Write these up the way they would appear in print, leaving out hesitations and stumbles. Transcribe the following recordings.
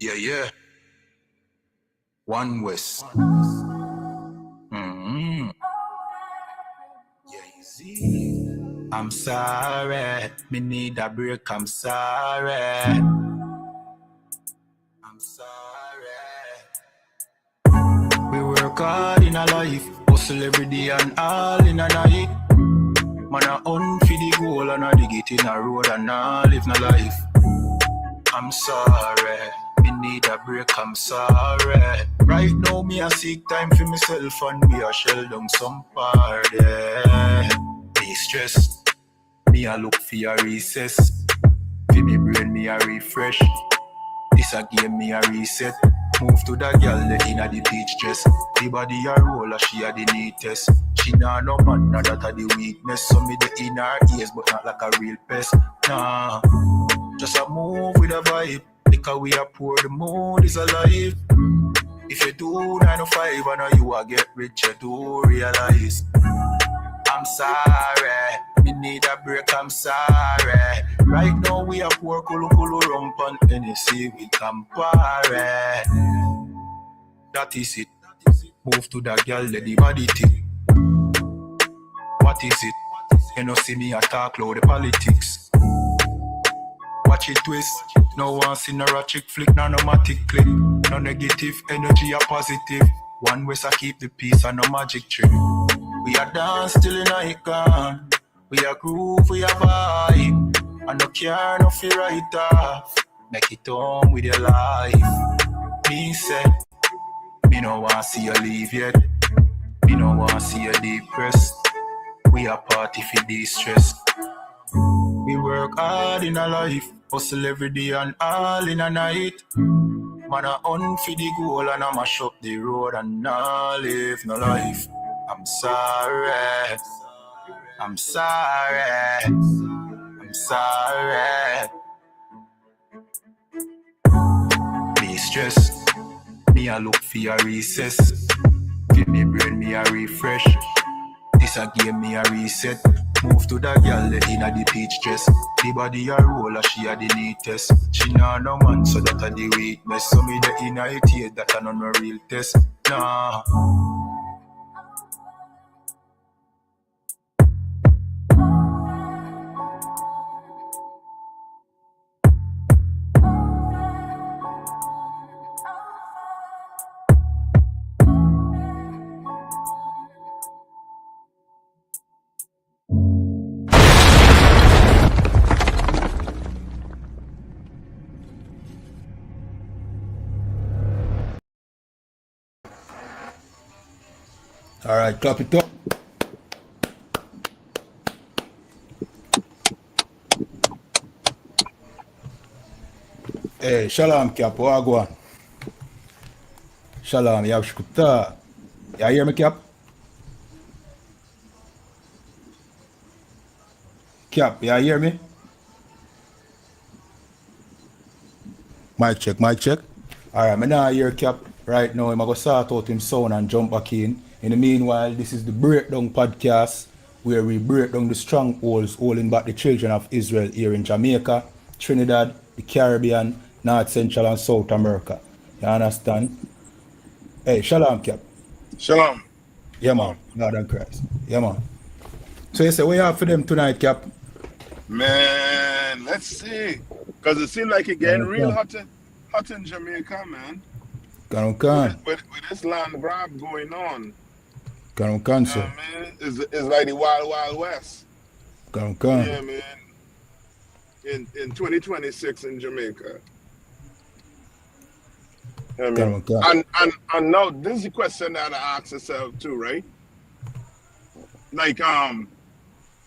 Yeah, yeah. One West. Yeah, easy. I'm sorry. Me need a break. I'm sorry. I'm sorry. We work hard in a life, hustle every day and all in a night. Man a hunt for the goal and a dig it in a road and a live no life. I'm sorry, me need a break, I'm sorry. Right now me a seek time for myself and we a shell down some party. Me stress, me a look for a recess. For me brain me a refresh. This a game me a reset. Move to the girl inna the beach dress. The body a roll, she a the neatest. She nah no man, nah that a the weakness. So me the in her ears, but not like a real pest. Nah, just a move with a vibe. Because we a poor, the mood is alive. If you do 9 to 5, I know you a get rich, you do realize. I'm sorry, me need a break, I'm sorry. Right now we a poor kulu rump and Tennessee with Campari. That is it. Move to that girl, let the body tick. What is it? You know see me attack loud the politics. Watch it twist. No one seen a ratchet flick, no matic click. No negative energy, a positive. One West I keep the peace and no magic trick. We a dance till the night gone. We a groove, we a vibe. And no care, no fear right off. Make it on with your life. Me say, me no want see you leave yet. Me no want see you depressed. We a party for de-stress. We work hard in a life, hustle every day and all in a night. Man a hunt for the goal and I mash up the road and I live no life. I'm sorry. I'm sorry. I'm sorry. Me stress. Me a look for a recess. Give me brain, me a refresh. This a game, me a reset. Move to the girl inna the beach dress. The body a roll, she a the neatest. She nah no man, so that a the weakness. So me the inna it here, that a no real test. Nah. Alright, clap it up. Hey, shalom, Cap. Wagwan. Shalom, Yavshkuta. You hear me, Cap? Cap, you hear me? Mic check, mic check. Alright, me now hear Cap right now. I'm going to sort out him sound and jump back in. In the meanwhile, this is the Breakdown Podcast, where we break down the strongholds holding back the children of Israel here in Jamaica, Trinidad, the Caribbean, North, Central, and South America. You understand? Hey, shalom, Cap. Shalom. Yeah, man. God and Christ. Yeah, man. So you say, what you have for them tonight, Cap? Man, let's see. Because it seems like it's getting real hot in Jamaica, man. With this land grab going on. Sir. Man, it's like the Wild Wild West. Yeah, man. In 2026 in Jamaica. I mean, and now this is the question that I ask yourself too, right? Like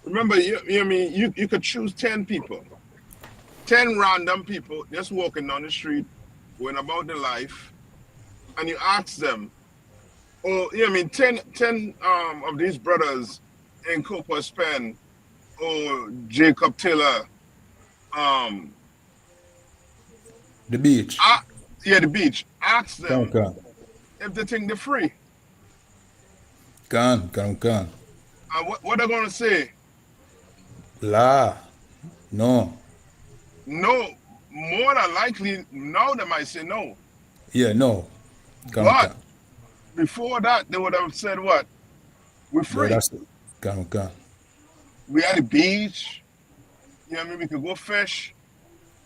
remember you could choose 10 people, 10 random people just walking down the street, going about their life, and you ask them, 10 of these brothers in Copper's Pen or Jacob Taylor, the beach. The beach. Ask them if they think they're free. And what they're gonna say? La. No. No. more than likely now they might say no. Yeah, no. But before that, they would have said what? We're free. That's can. We at the beach. You know what I mean? We could go fish.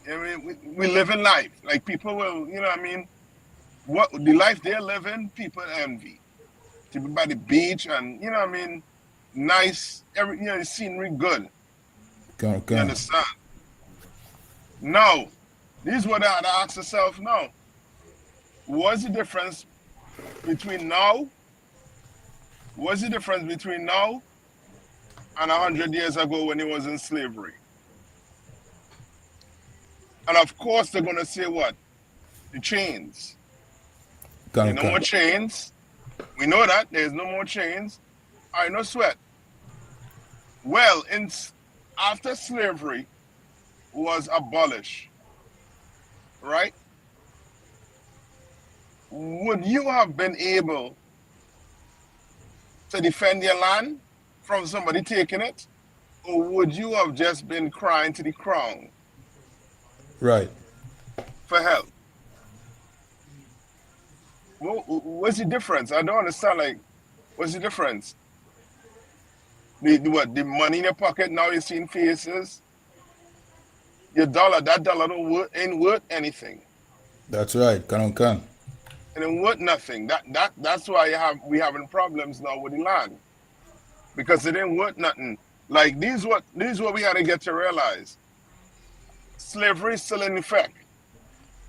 You know what I mean? We live in life. Like people will, you know what I mean? What the life they're living, people envy. To be by the beach and, you know what I mean? Nice, you know, the scenery good. You understand? Now, this is what I had to ask yourself now. What's the difference between now? What's the difference between now and 100 years ago when he was in slavery? And of course, they're going to say what? The chains. There's no more chains. We know that. There's no more chains. All right, no sweat. Well, after slavery was abolished, right? Would you have been able to defend your land from somebody taking it? Or would you have just been crying to the crown? Right. For help? What's the difference? I don't understand, like, what's the difference? The money in your pocket, now you're seeing faces? Your dollar, that dollar ain't worth anything. That's right, can. And it worth nothing. That's why we having problems now with the land. Because it ain't worth nothing. Like this is what we had to get to realize. Slavery is still in effect.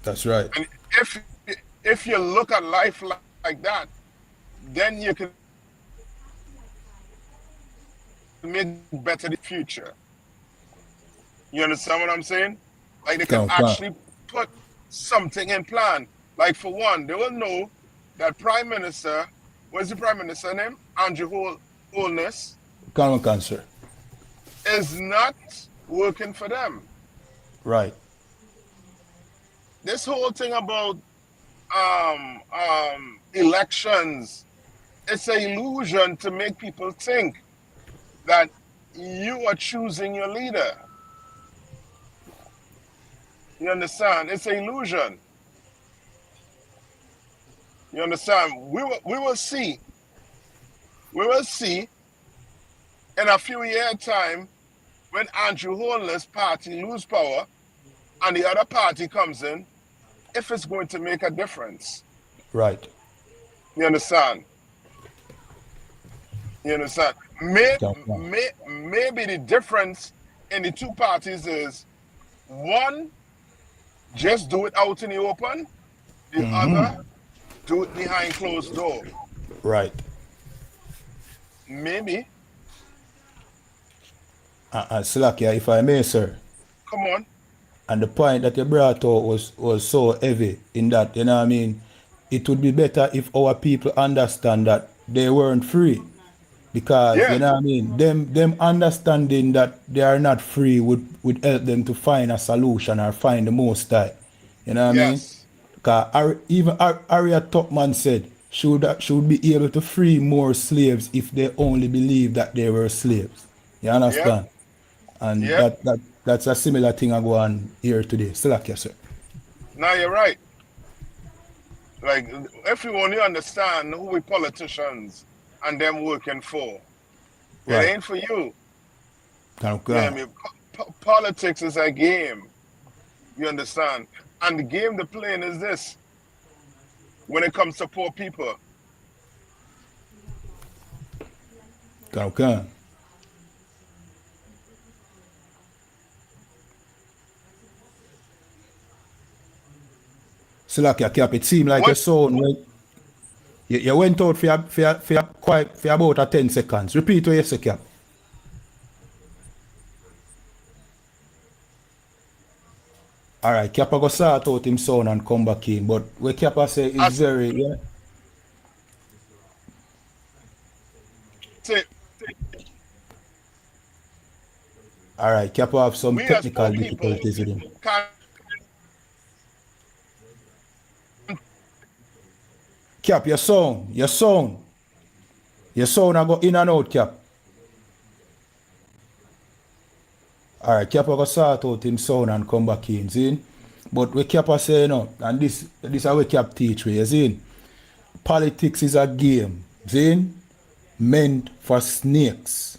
That's right. And if you look at life like that, then you can make better the future. You understand what I'm saying? Like they can actually put something in plan. Like for one, they will know that Prime Minister, what's the Prime Minister name? Andrew Holness. Cancer. Is not working for them. Right. This whole thing about elections, it's an illusion to make people think that you are choosing your leader. You understand? It's an illusion. You understand? We will see. We will see in a few years' time when Andrew Holness' party lose power and the other party comes in, if it's going to make a difference. Right. You understand? You understand? Maybe the difference in the two parties is one, just do it out in the open. The other, do it behind closed door. Right. Maybe. Slakia, if I may, sir. Come on. And the point that you brought out was so heavy in that, you know what I mean? It would be better if our people understand that they weren't free. Because, you know what I mean? Them understanding that they are not free would help them to find a solution or find the most time. You know what I mean? Because even Harriet Tubman said should be able to free more slaves if they only believe that they were slaves. You understand? And that's a similar thing I go on here today. Slakia, sir. No, you're right. Like, if we only understand who we politicians and them working for, it ain't for you. You know I mean? Politics is a game. You understand? And the game they're playing is this. When it comes to poor people. Okay. Slakia, Cap, it seemed like your sound you went out for about 10 seconds. Repeat what you say, Cap. Alright, Cap go sort out him sound and come back in. But what Cap say is very Alright, Cap have some technical difficulties with him. Cap, your sound I go in and out, Cap. Alright, Cap go sort out him sound and come back in, see? But we kept saying, you know, and this is how we kept teach we, you see? Politics is a game, see? Meant for snakes.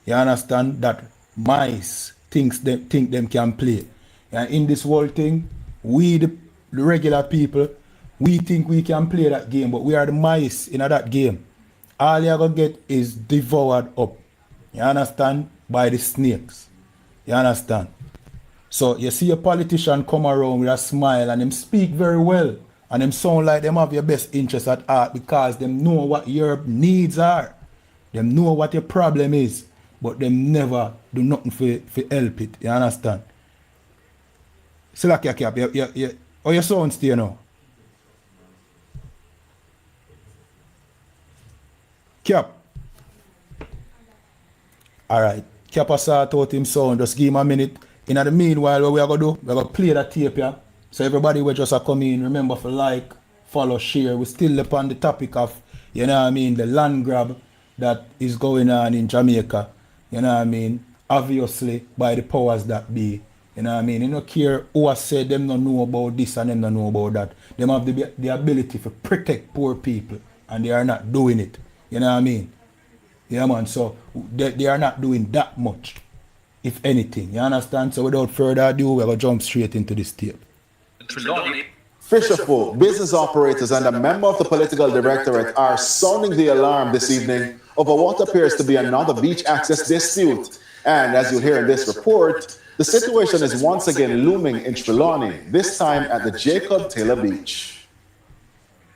You understand? That mice think them can play. And in this whole thing, we the regular people, we think we can play that game, but we are the mice in that game. All you're gonna get is devoured up. You understand? By the snakes. You understand? So you see a politician come around with a smile and them speak very well. And them sound like them have your best interest at heart because them know what your needs are. Them know what your problem is. But them never do nothing for help it. You understand? So like your cap, how your sound stay now? Cap. Alright. Cap a sort out him sound. Just give him a minute. In the meanwhile, what we are going to do, we are going to play that tape here. So everybody will just come in, remember to like, follow, share. We're still upon the topic of, you know what I mean, the land grab that is going on in Jamaica. You know what I mean? Obviously, by the powers that be. You know what I mean? You don't care who has said them don't know about this and them don't know about that. Them have the ability to protect poor people. And they are not doing it. You know what I mean? Yeah, man. So they are not doing that much, if anything. You understand? So without further ado, we're going to jump straight into this tape. Fisherfolk, business operators, and a member of the political directorate are sounding the alarm this evening over what appears to be another beach access dispute. And as you'll hear in this report, the situation is once again looming in Trelawney, this time at the Jacob Taylor Beach.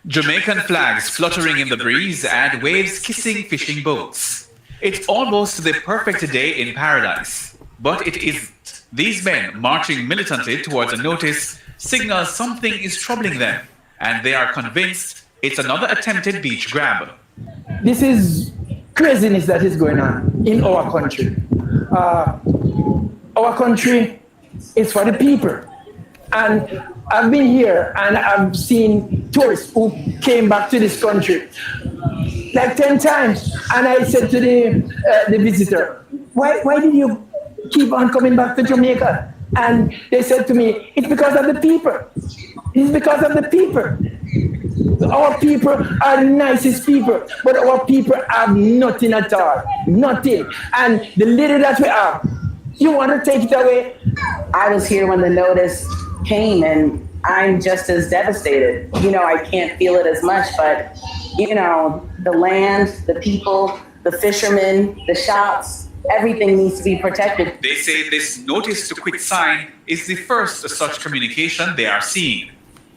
Jamaican flags fluttering in the breeze and waves kissing fishing boats. It's almost the perfect day in paradise, but it isn't. These men marching militantly towards a notice signals something is troubling them, and they are convinced it's another attempted beach grab. This is craziness that is going on in our country. Our country is for the people. And I've been here and I've seen tourists who came back to this country like 10 times. And I said to the visitor, why did you keep on coming back to Jamaica? And they said to me, it's because of the people. It's because of the people. Our people are the nicest people, but our people have nothing at all. Nothing. And the little that we have, you want to take it away? I was here when the notice came and I'm just as devastated. You know, I can't feel it as much, but, you know, the land, the people, the fishermen, the shops, everything needs to be protected. They say this notice to quit sign is the first such communication they are seeing.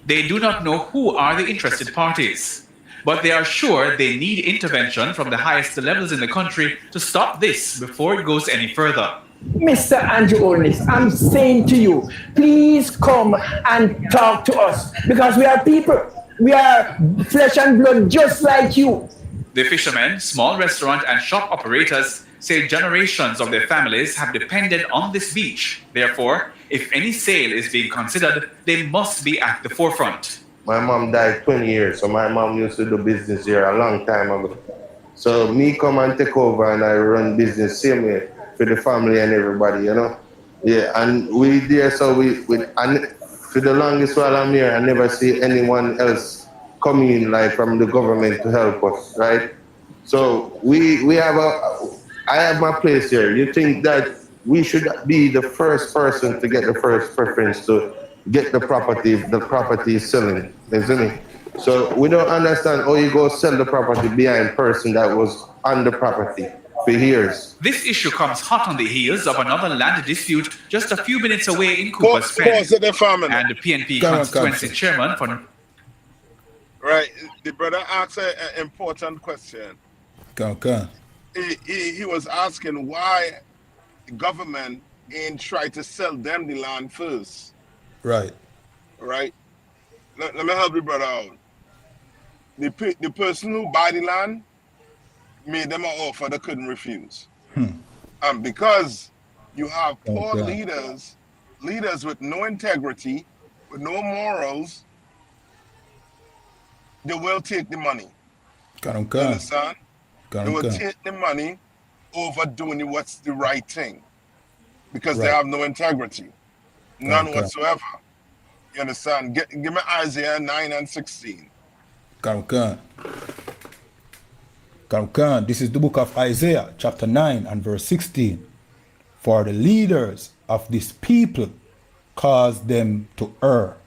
They do not know who are the interested parties, but they are sure they need intervention from the highest levels in the country to stop this before it goes any further. Mr. Andrew Olnis, I'm saying to you, please come and talk to us because we are people. We are flesh and blood just like you. The fishermen, small restaurant and shop operators say generations of their families have depended on this beach. Therefore, if any sale is being considered, they must be at the forefront. My mom died 20 years, so my mom used to do business here a long time ago. So me come and take over and I run business same way for the family and everybody, you know. Yeah, and we there, so and for the longest while I'm here, I never see anyone else coming in like from the government to help us, right? So I have my place here. You think that we should be the first person to get the first preference to get the property selling, isn't it? So we don't understand how you go sell the property behind person that was on the property for years. This issue comes hot on the heels of another land dispute just a few minutes away in Cooper's Pen. And the PNP constituency chairman for... Right, the brother asked an important question. He was asking why the government ain't try to sell them the land first. Right. Right. Let me help you, brother out. The person who buy the land made them an offer they couldn't refuse. And because you have poor leaders with no integrity, with no morals, they will take the money. You understand? They will take the money over doing what's the right thing because they have no integrity, none whatsoever. You understand? Give me Isaiah 9 and 16. Come. This is the book of Isaiah, chapter 9 and verse 16. For the leaders of this people cause them to err.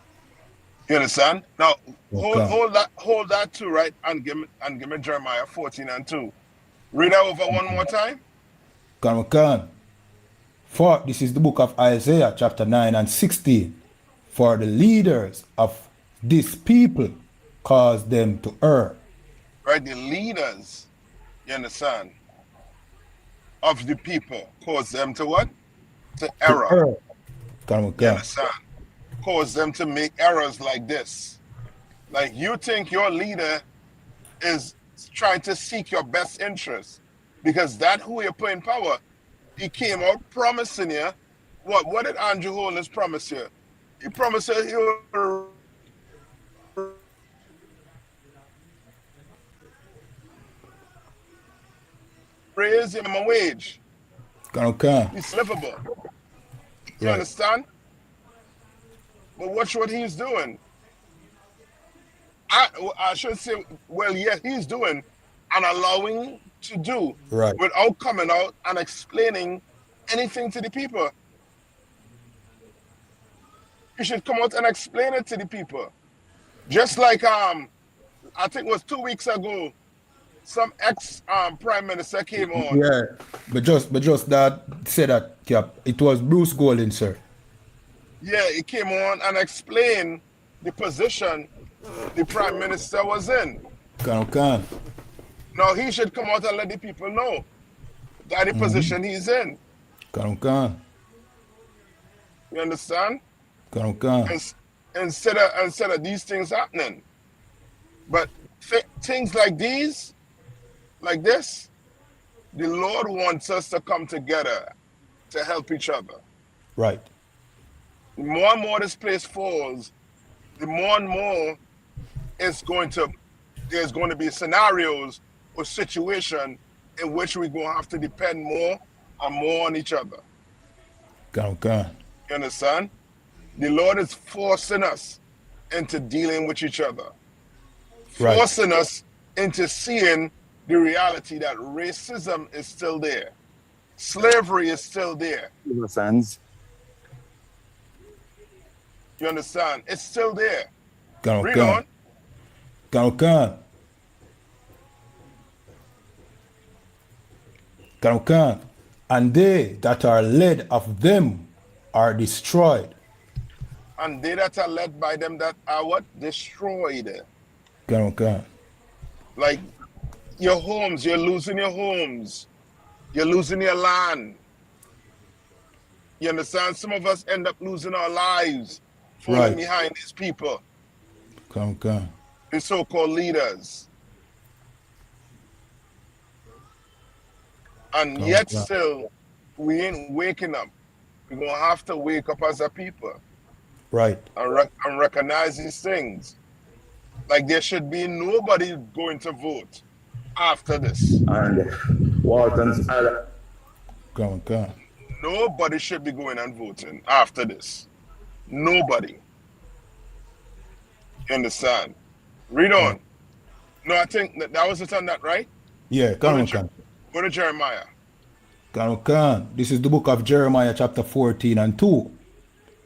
You understand? Now Okay. hold that too, right? And give me Jeremiah 14 and 2. Read that over one more time. Come. For this is the book of Isaiah, chapter 9 and 16. For the leaders of this people cause them to err. Right? The leaders, you understand, of the people cause them to what? To error. Come. You understand? Cause them to make errors like this. Like you think your leader is trying to seek your best interest because that who you put in power, he came out promising you. What did Andrew Holness promise you? He promised you he would raise him a wage. Okay. It's livable. You Right. understand? But watch what he's doing. I should say, well, yeah, he's doing and allowing to do Right. without coming out and explaining anything to the people. You should come out and explain it to the people. Just like I think it was 2 weeks ago, some ex prime minister came on. Yeah. But just that said that, Cap, it was Bruce Golding, sir. Yeah, he came on and explained the position the prime minister was in. Come. Now he should come out and let the people know that the position he's in. Come. You understand? Come. Instead of these things happening. But things like these, like this, the Lord wants us to come together to help each other. Right. The more and more this place falls, the more and more there's going to be scenarios or situation in which we're going to have to depend more and more on each other. Come. You understand? The Lord is forcing us into dealing with each other. Right. Forcing us into seeing the reality that racism is still there. Slavery is still there. You understand? It's still there. Read on. Come. And they that are led of them are destroyed. And they that are led by them that are what? Destroyed. Come. Like your homes, you're losing your homes. You're losing your land. You understand? Some of us end up losing our lives falling Right. behind these people, Come. the so-called leaders. And Come, yet come. still, we ain't waking up. We're going to have to wake up as a people Right. and recognize these things. Like there should be nobody going to vote after this. And Walton's Come. Nobody should be going and voting after this. Nobody. You understand? Read on. No, I think that was it on that, right? Yeah, come. Go to Jeremiah. Come. This is the book of Jeremiah, chapter 14 and 2.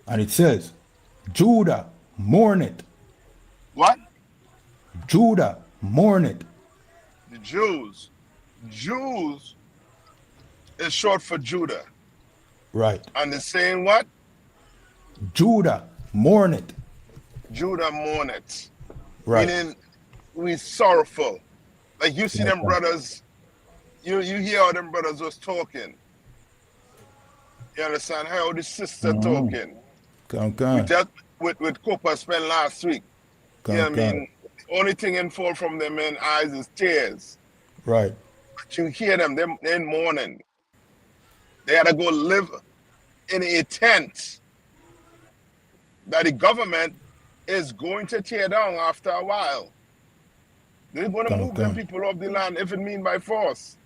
And it says, Judah mourneth. What? Judah mourneth. The Jews. Jews is short for Judah. Right. And they're saying what? Judah mourneth. Judah mourneth. Right. Meaning we sorrowful. Like you see them brothers, you hear how them brothers was talking. You understand how the sister talking. Come. We dealt with Cooper spent last week. You know what I mean? Only thing in fall from them in eyes is tears. Right. But you hear them in mourning. They had to go live in a tent that the government is going to tear down after a while. They're going to move them people off the land if it mean by force.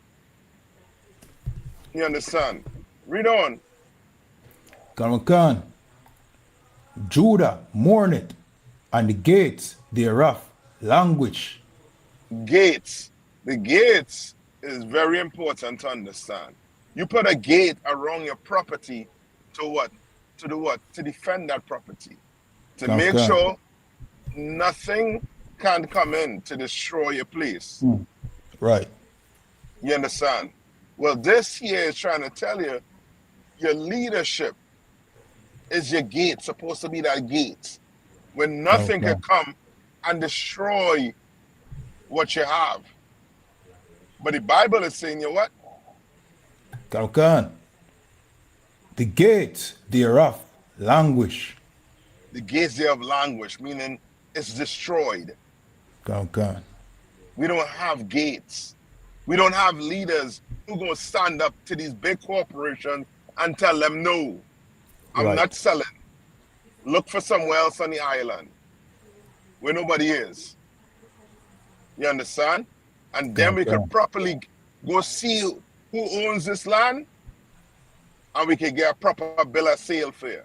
You understand? Read on. Come. Judah mourneth, and the gates thereof languish. Gates. The gates is very important to understand. You put a gate around your property to what? To do what? To defend that property. To make sure nothing can come in to destroy your place. Right. You understand? Well, this here is trying to tell you your leadership is your gate, supposed to be that gate. When nothing can come and destroy what you have. But the Bible is saying you what? The gates thereof languish. The gates thereof languish, meaning it's destroyed. We don't have gates. We don't have leaders who going to stand up to these big corporations and tell them, no, I'm not selling. Look for somewhere else on the island where nobody is. You understand? And then we could properly go see who owns this land, and we can get a proper bill of sale for you.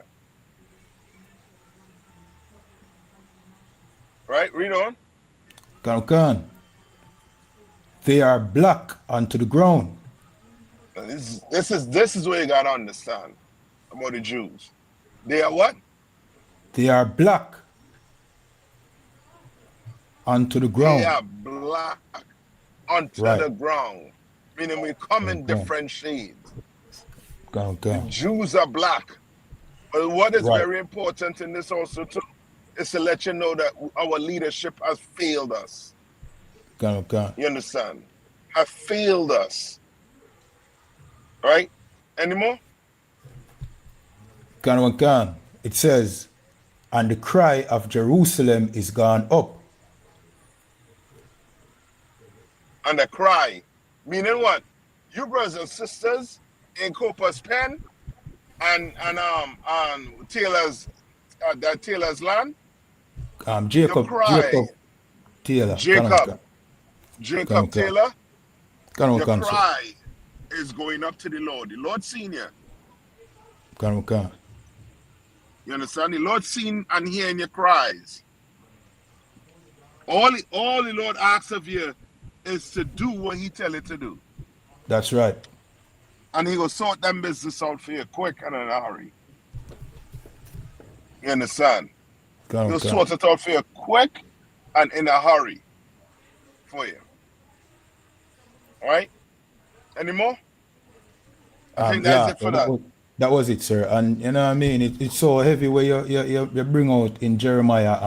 Right? Read on. They are black unto the ground. This is what you gotta understand about the Jews. They are what? They are black unto the ground. They are black onto the ground. Meaning we come in different shades. The Jews are black. But what is very important in this also too is to let you know that our leadership has failed us. You understand? Have failed us. Right? Any more? It says, and the cry of Jerusalem is gone up. And the cry, meaning what? You brothers and sisters in Copper's Pen and Taylor's Taylor's land. Jacob Taylor. Jacob Taylor. Your cry is going up to the Lord. The Lord seen you. You understand? The Lord seen and hearing your cries. All the Lord asks of you is to do what he tell you to do. That's right. And he will sort that business out for you quick and in a hurry. You understand? He'll sort it out for you quick and in a hurry for you. All right? Any more? I think that's it for that. That was it, sir. And you know what I mean? It's so heavy where you bring out in Jeremiah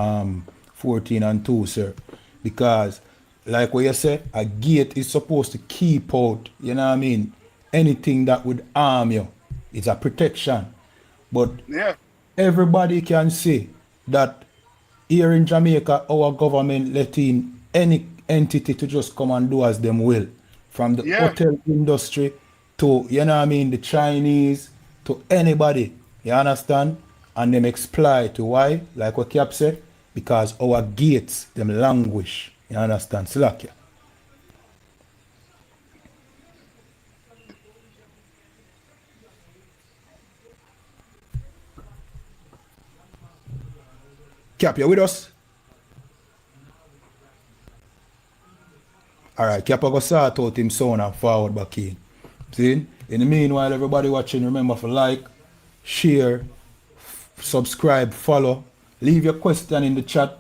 14:2, sir. Because like what you said, a gate is supposed to keep out, you know what I mean, anything that would harm you. It's a protection. But everybody can see that here in Jamaica, our government letting any entity to just come and do as them will. From the hotel industry to, you know what I mean, the Chinese, to anybody, you understand? And them exploit. Why? Like what Cap said, because our gates, them languish. You understand? Slakia. Cap, you with us? Alright, Cap, I go sort out him sound and forward back in. See? In the meanwhile, everybody watching, remember to like, share, subscribe, follow, leave your question in the chat.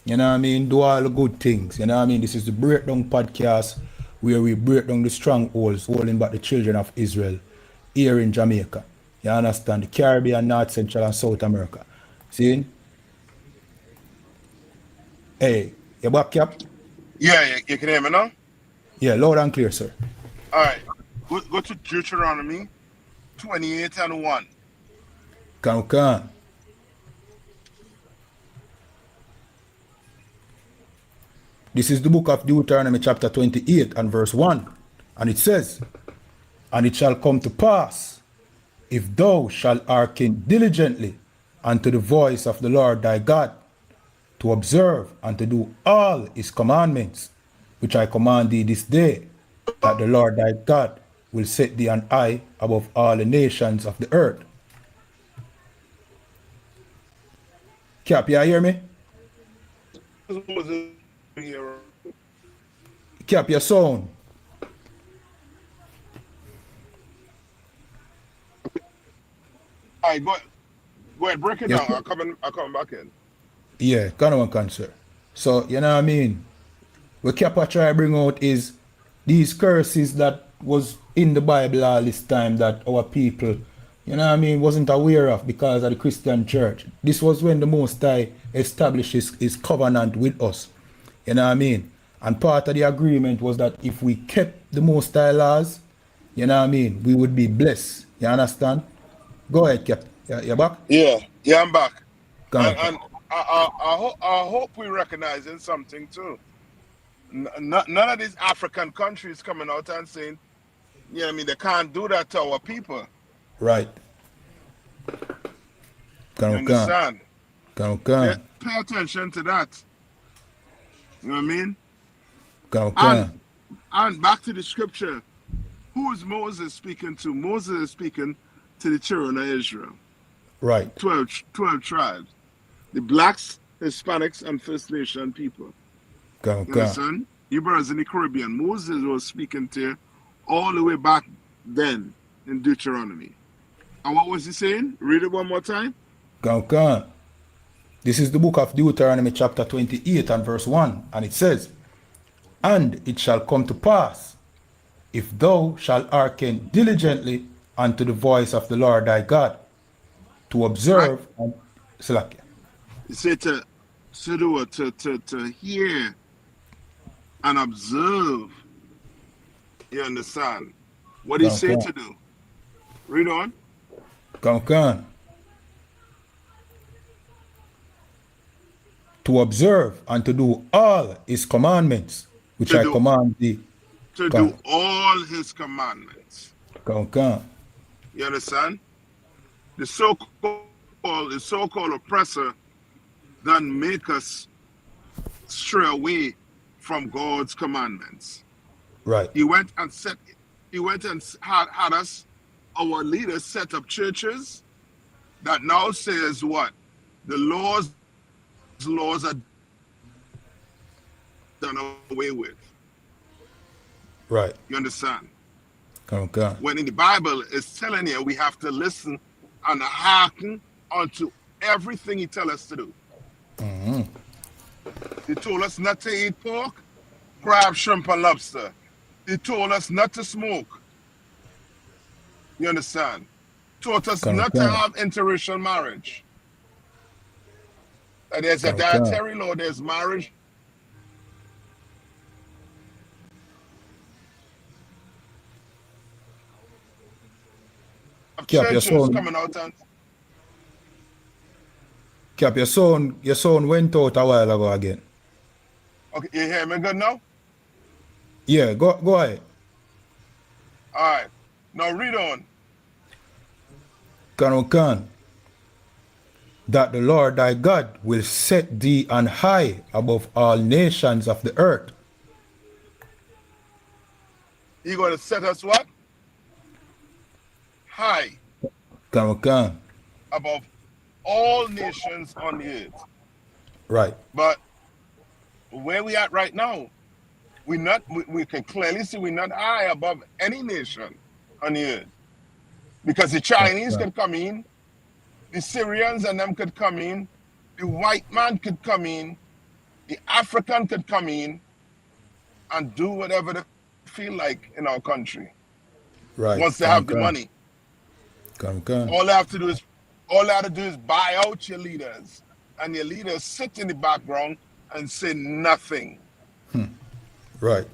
You know what I mean? Do all the good things. You know what I mean? This is the Breakdown Podcast where we break down the strongholds holding back the children of Israel here in Jamaica. You understand? The Caribbean, North, Central, and South America. See? Hey, you back, Cap? Yeah, you can hear me now? Yeah, loud and clear, sir. All right. Go to Deuteronomy 28:1. Can. This is the book of Deuteronomy chapter 28 and verse 1. And it says, and it shall come to pass, if thou shalt hearken diligently unto the voice of the Lord thy God, to observe and to do all his commandments, which I command thee this day, that the Lord thy God will set thee on high above all the nations of the earth. Cap, you hear me? Cap, your sound. All right, go ahead, break it Yes, down. sir. I'll come back in. Yeah, kind of one concern. So, you know what I mean? What Kappa try to bring out is these curses that was in the Bible all this time that our people, you know what I mean, wasn't aware of because of the Christian church. This was when the Most High established his covenant with us. You know what I mean? And part of the agreement was that if we kept the Most High laws, you know what I mean, we would be blessed. You understand? Go ahead, Cap. You're back? Yeah, I'm back. Come on. And I hope we recognizing something too. None of these African countries coming out and saying, you know what I mean, they can't do that to our people. Right. You understand? Come. Pay attention to that. You know what I mean? Come. And back to the scripture. Who is Moses speaking to? Moses is speaking to the children of Israel. Right. 12 tribes. The blacks, Hispanics, and First Nation people. You understand? You brothers in the Caribbean. Moses was speaking to all the way back then in Deuteronomy. And what was he saying? Read it one more time. Come. This is the book of Deuteronomy chapter 28 and verse 1. And it says, "And it shall come to pass, if thou shalt hearken diligently unto the voice of the Lord thy God, to observe and Salakia." He said to hear and observe. You understand? What he said to do. Read on. Come. To observe and to do all his commandments, which I command thee. To do all his commandments. Come. You understand? The so-called oppressor done make us stray away from God's commandments. Right. He went and had us, our leaders, set up churches that now says what? The laws are done away with. Right. You understand? Come. When in the Bible it's telling you we have to listen and hearken unto everything he tells us to do. Mm-hmm. He told us not to eat pork, crab, shrimp, and lobster. He told us not to smoke. You understand? Taught us not to have interracial marriage. And there's a dietary law, there's marriage. Cap, your son coming out and Cap, your son went out a while ago again. okay, you hear me good now? Yeah, go ahead. All right. Now read on. Can. That the Lord thy God will set thee on high above all nations of the earth. He going to set us what? High. Can. Above all nations on the earth. Right. But where we at right now, we can clearly see we're not high above any nation on the earth. Because the Chinese could come in, the Syrians and them could come in, the white man could come in, the African could come in and do whatever they feel like in our country. Right. Once they have the money. All they have to do is buy out your leaders, and your leaders sit in the background and say nothing. Right.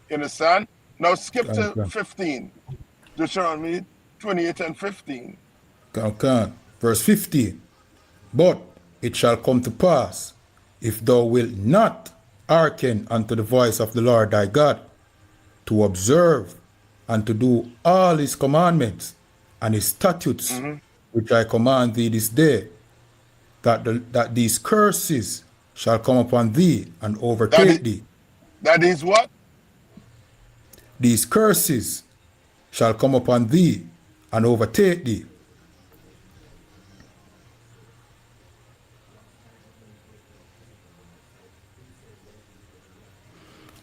You understand? Now skip to 15. Deuteronomy 28 and 15. Verse 15. But it shall come to pass, if thou wilt not hearken unto the voice of the Lord thy God, to observe and to do all his commandments and his statutes, which I command thee this day, that these curses shall come upon thee and overtake thee. That is what? These curses shall come upon thee and overtake thee.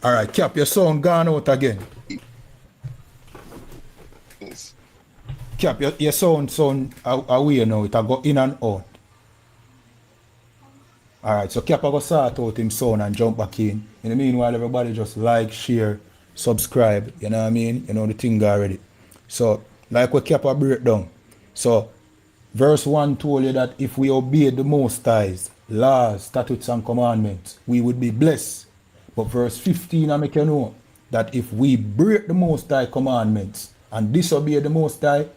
All right, Cap, your sound gone out again. Yes. Cap, your sound away now. It a go in and out. All right, so Cap a go sort out him sound and jump back in. In the meanwhile, everybody just like, share, subscribe. You know what I mean? You know the thing already. So, like what Cap a break down. So, verse 1 told you that if we obey the Most High's laws, statutes, and commandments, we would be blessed. But verse 15 I make you know that if we break the Most High commandments and disobey the Most High,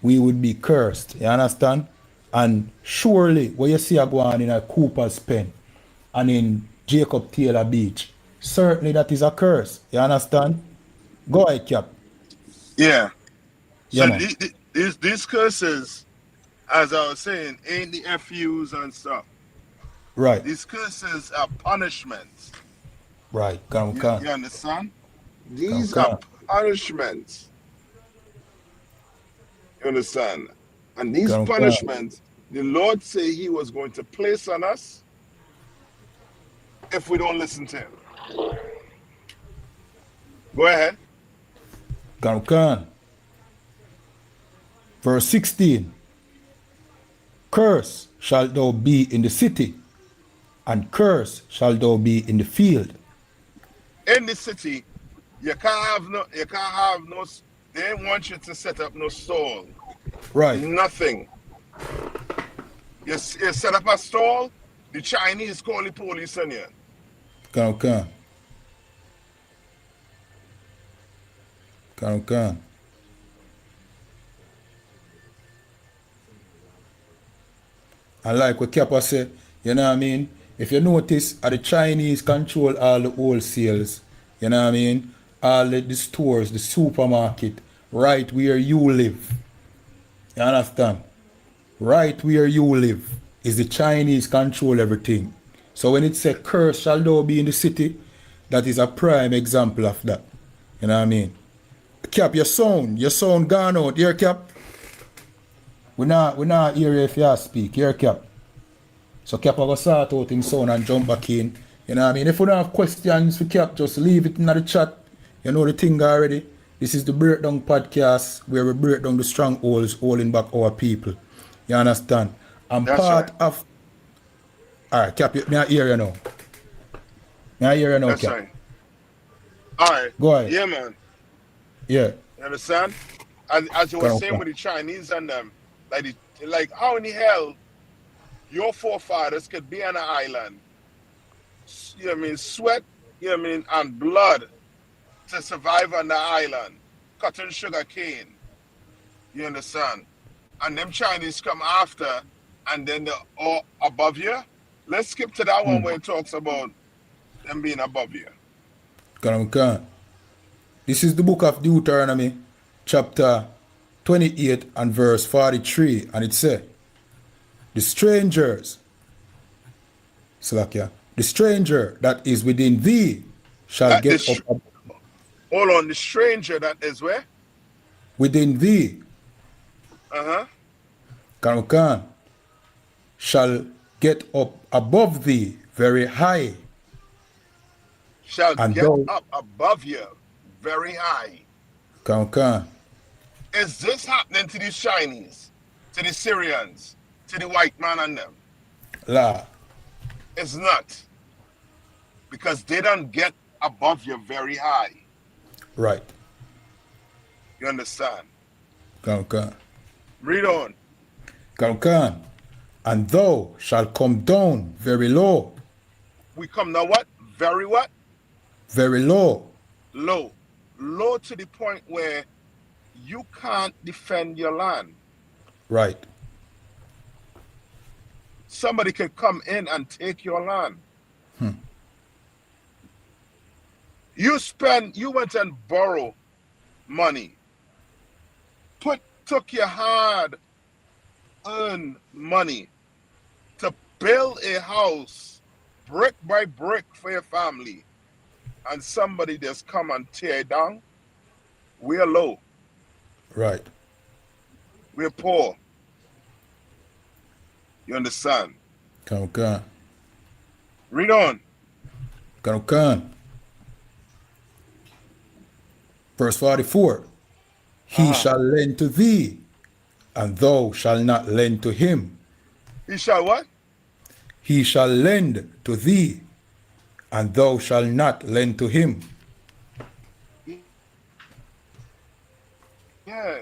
we would be cursed. You understand? And surely what you see a go on in a Cooper's Pen and in Jacob Taylor Beach, certainly that is a curse. You understand? Go ahead, Cap. Yeah. Yeah, So these curses, as I was saying, ain't the FUs and stuff. Right. These curses are punishments. Right. You understand? These Come. are punishments. You understand? And these Come. punishments, the Lord said he was going to place on us if we don't listen to him. Go ahead. Come. Verse 16. Curse shall thou be in the city, and curse shall thou be in the field. In the city, you can't have no, they don't want you to set up no stall. Right. Nothing. You set up a stall, the Chinese call the police on you. Come. And like what Kappa said, you know what I mean? If you notice, the Chinese control all the wholesales, you know what I mean? All the stores, the supermarket, right where you live. You understand? Right where you live is the Chinese control everything. So when it says curse shall thou be in the city, that is a prime example of that. You know what I mean? Cap, your sound gone out. Here, Cap. We not hear you if you speak. Here, Cap. So Cap will sort out him sound and jump back in. You know what I mean? If you don't have questions for Cap, just leave it in the chat. You know the thing already. This is the Breakdown Podcast where we break down the strongholds holding back our people. You understand? And That's part right. of... Alright, Cap, me I hear you now. That's Cap. right. All right. Go ahead. Yeah, man. Yeah. You understand? As you were saying with the Chinese and them, like how in the hell your forefathers could be on an island, you know what I mean, sweat, you know what I mean, and blood to survive on the island, cutting sugar cane. You understand? And them Chinese come after, and then they're all above you. Let's skip to that one where it talks about them being above you. Come. This is the book of Deuteronomy, chapter 28 and verse 43, and it says, the stranger that is within thee shall get up. Hold on, the stranger that is where? Within thee. Uh-huh. Shall get up above thee very high. Shall and get up above you very high. Is this happening to these Chinese, to the Syrians, to the white man and them? La. It's not. Because they don't get above you very high. Right. You understand? Can. Read on. Can. And thou shalt come down very low. We come now what? Very what? Very low. Low. Low to the point where you can't defend your land. Right. Somebody can come in and take your land. You went and borrowed money. Took your hard-earned money to build a house brick by brick for your family. And somebody just come and tear it down. We're low. Right. We're poor. You understand? Can. Read on. Can. Verse 44. He shall lend to thee, and thou shalt not lend to him. He shall what? He shall lend to thee, and thou shalt not lend to him. Yeah.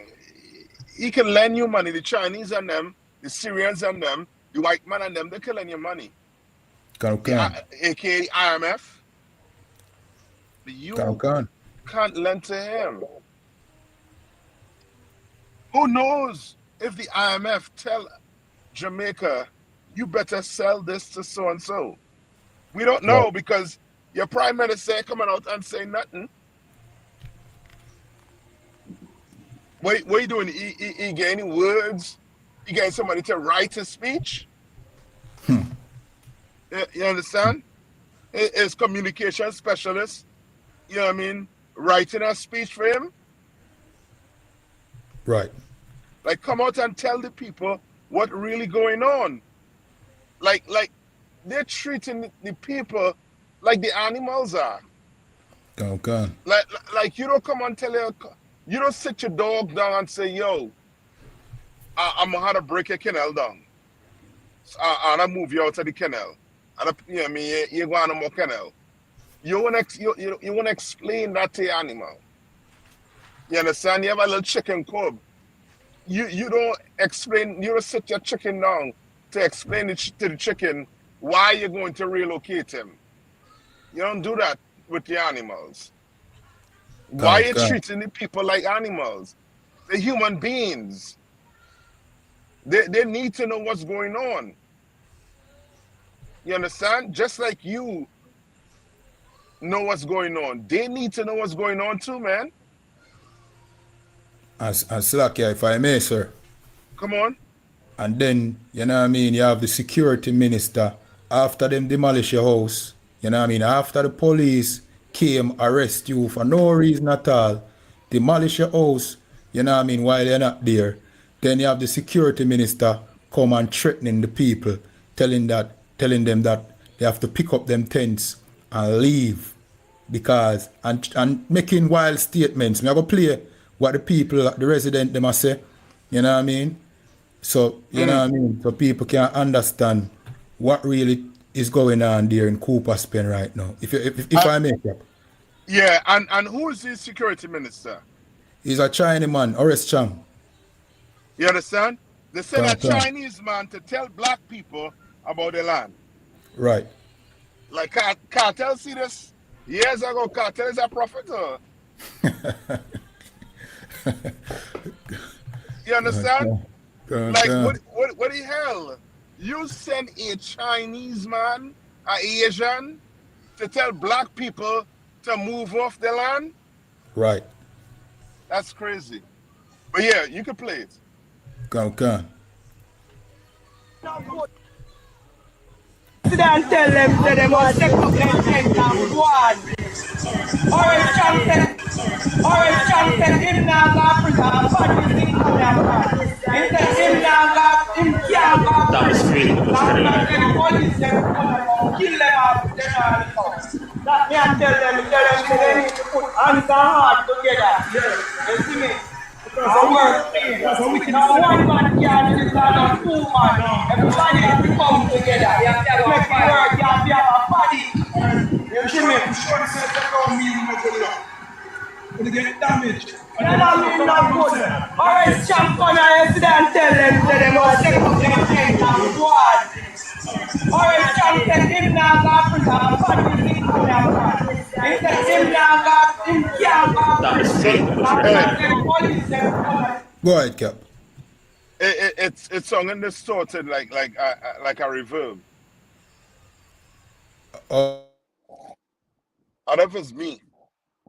He can lend you money. The Chinese and them, the Syrians and them, the white man and them, they can lend you money. AKA IMF. But you can't lend to him. Who knows if the IMF tell Jamaica, you better sell this to so-and-so. We don't know because your prime minister coming out and saying nothing. What are you doing? He get any words? He getting somebody to write a speech? You understand? His communication specialist, you know what I mean, writing a speech for him. Right. Like, come out and tell the people what really going on. Like they're treating the people like the animals are. Okay. Like you don't come and tell you don't sit your dog down and say, yo, I'm gonna have to break your kennel down. And I move you out of the kennel. And you know what I mean, you go on a more kennel. You wanna explain that to the animal. You understand? You have a little chicken cub. You don't explain, you don't sit your chicken down to explain it to the chicken why you're going to relocate him. You don't do that with the animals. Why are you treating the people like animals? They're human beings. They need to know what's going on. You understand? Just like you know what's going on. They need to know what's going on too, man. And Slakia, if I may, sir. Come on. And then, you know what I mean, you have the security minister, after them demolish your house, you know what I mean, after the police came arrest you for no reason at all, demolish your house, you know what I mean, while you're not there, then you have the security minister come and threatening the people, telling them that they have to pick up them tents and leave, because, and making wild statements. Me I go play what the people, the resident, them must say, you know what I mean? So, you know what I mean? So people can understand what really is going on there in Cooper's Pen right now. If I make up. Yeah, and who is the security minister? He's a Chinese man, Horace Chang. You understand? They send a Chinese man to tell black people about the land. Right. Like Cartel see this years ago. Cartel is a prophet. You understand? Like what the hell? You send a Chinese man, an Asian, to tell black people to move off the land? Right. That's crazy. But yeah, you can play it. Okay. Sit down and tell them that they must take up their tent and go on. Horace Chang said him now go to prison, but he didn't come down. He said him now go, him can't go to prison. Now the police them come and kill them off generally. That me and tell them they need to put hands and heart together. You see me? Now one man can't do this, not two man. Everybody has to come together. You have to have a work, you have to have a body. You see me? Gonna get damaged. That don't mean no good. Horace Chang come and sit and tell them that they must take up their tent and go on. Horace Chang said him now go to prison, but he didn't come down. He said him now go, him can't go to prison. Now the police them come and go ahead, Cap. It's song and distorted like a reverb. I don't know if it's me.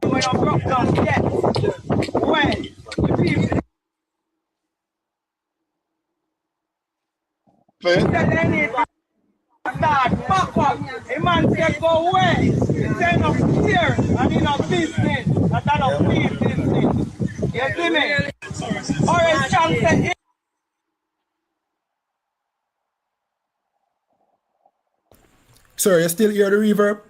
when I broke down yet. When the people said they need to start back up, a man said go away. He said no fear and in a business, not a business. You see me? Horace Chang said Sir, you still hear the reverb?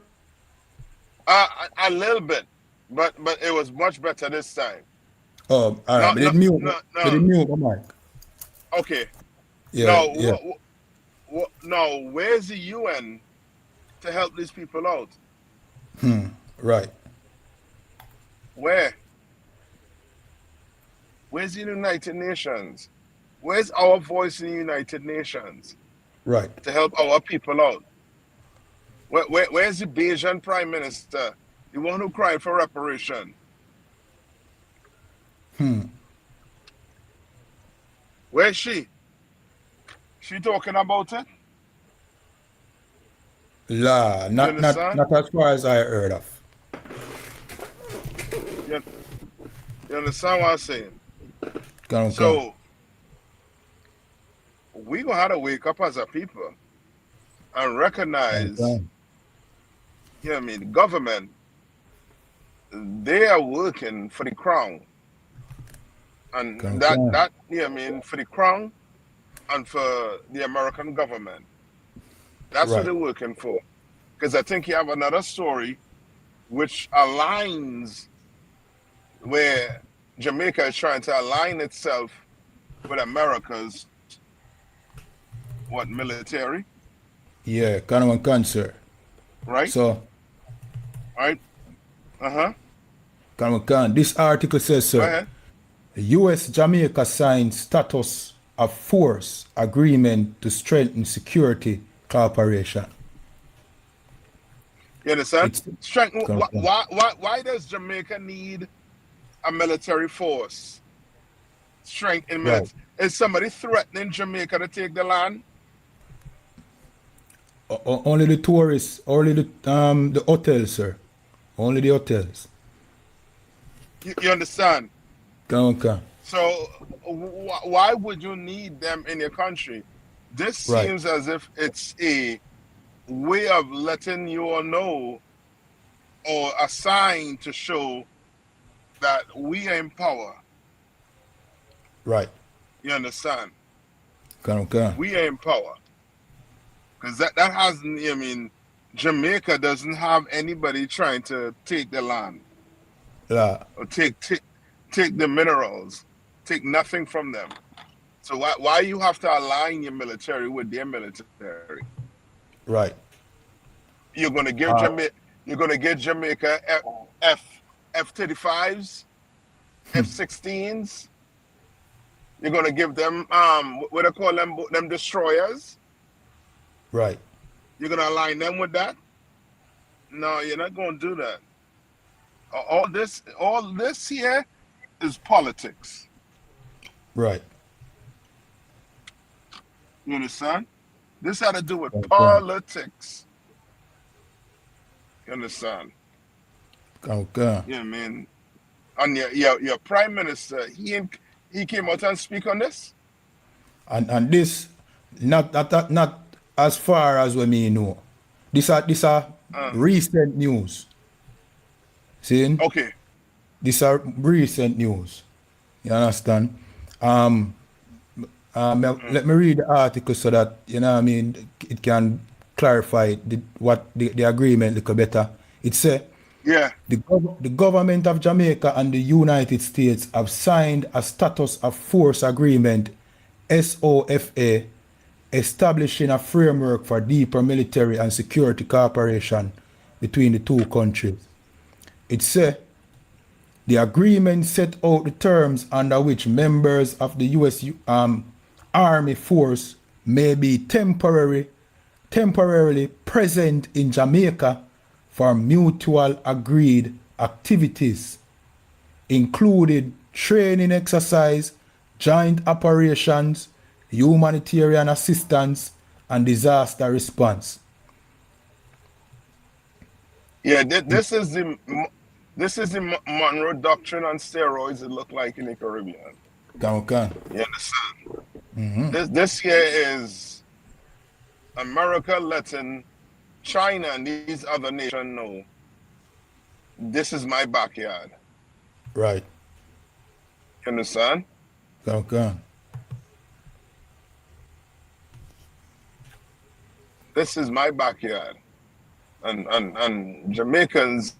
A little bit. but it was much better this time. Oh, all right. No, But no, it mute. no, But it no. mute, my mic. Okay. Yeah, Now, yeah. now, where's the UN to help these people out? Right, Where? Where's the United Nations? Where's our voice in the United Nations right. to help our people out? Where's the Bayesian Prime Minister, the one who cried for reparation? Where's she? She talking about it? La, You not understand? as far as I heard of. You understand what I'm saying? Come. So we gonna have to wake up as a people and recognize, you know what I mean, the government, they are working for the crown. And that you know what I mean, for the crown and for the American government. That's what they're working for. Because I think you have another story which aligns where Jamaica is trying to align itself with America's military. Yeah, kind of a concern. Right? So, right? This article says, sir, Go ahead. the U.S. Jamaica signed status of force agreement to strengthen security cooperation. You understand? Why does Jamaica need a military force? Strength in military. Right. Is somebody threatening Jamaica to take the land? Only the tourists, only the hotels, sir. Only the hotels. You understand? Okay. So why would you need them in your country? This seems as if it's a way of letting you all know, or a sign to show that we are in power. Right. You understand? Okay. We are in power. Because that hasn't, I mean, Jamaica doesn't have anybody trying to take the land. Yeah. Or take the minerals. Take nothing from them. So why you have to align your military with their military? Right. You're gonna give Jamaica F-35s, F-16s. You're gonna give them what do they call them destroyers. Right. You're gonna align them with that? No, you're not gonna do that. All this here is politics. Right. You understand? This had to do with politics. You understand? Okay. You know what I mean? And your prime minister, he came out and speak on this? And this not as far as we may know. This are recent news. See? Okay. These are recent news. You understand? Let me read the article so that, you know what I mean, it can clarify the agreement a little better. It says, the government of Jamaica and the United States have signed a status of force agreement, SOFA, establishing a framework for deeper military and security cooperation between the two countries. It says, the agreement set out the terms under which members of the U.S. Army force may be temporarily present in Jamaica for mutual agreed activities, including training exercise, joint operations, humanitarian assistance, and disaster response. Yeah, this is the Monroe Doctrine on steroids, it looked like in the Caribbean. Okay. You understand? This here is America letting China and these other nations know this is my backyard. Right. You understand? Okay. This is my backyard. And Jamaicans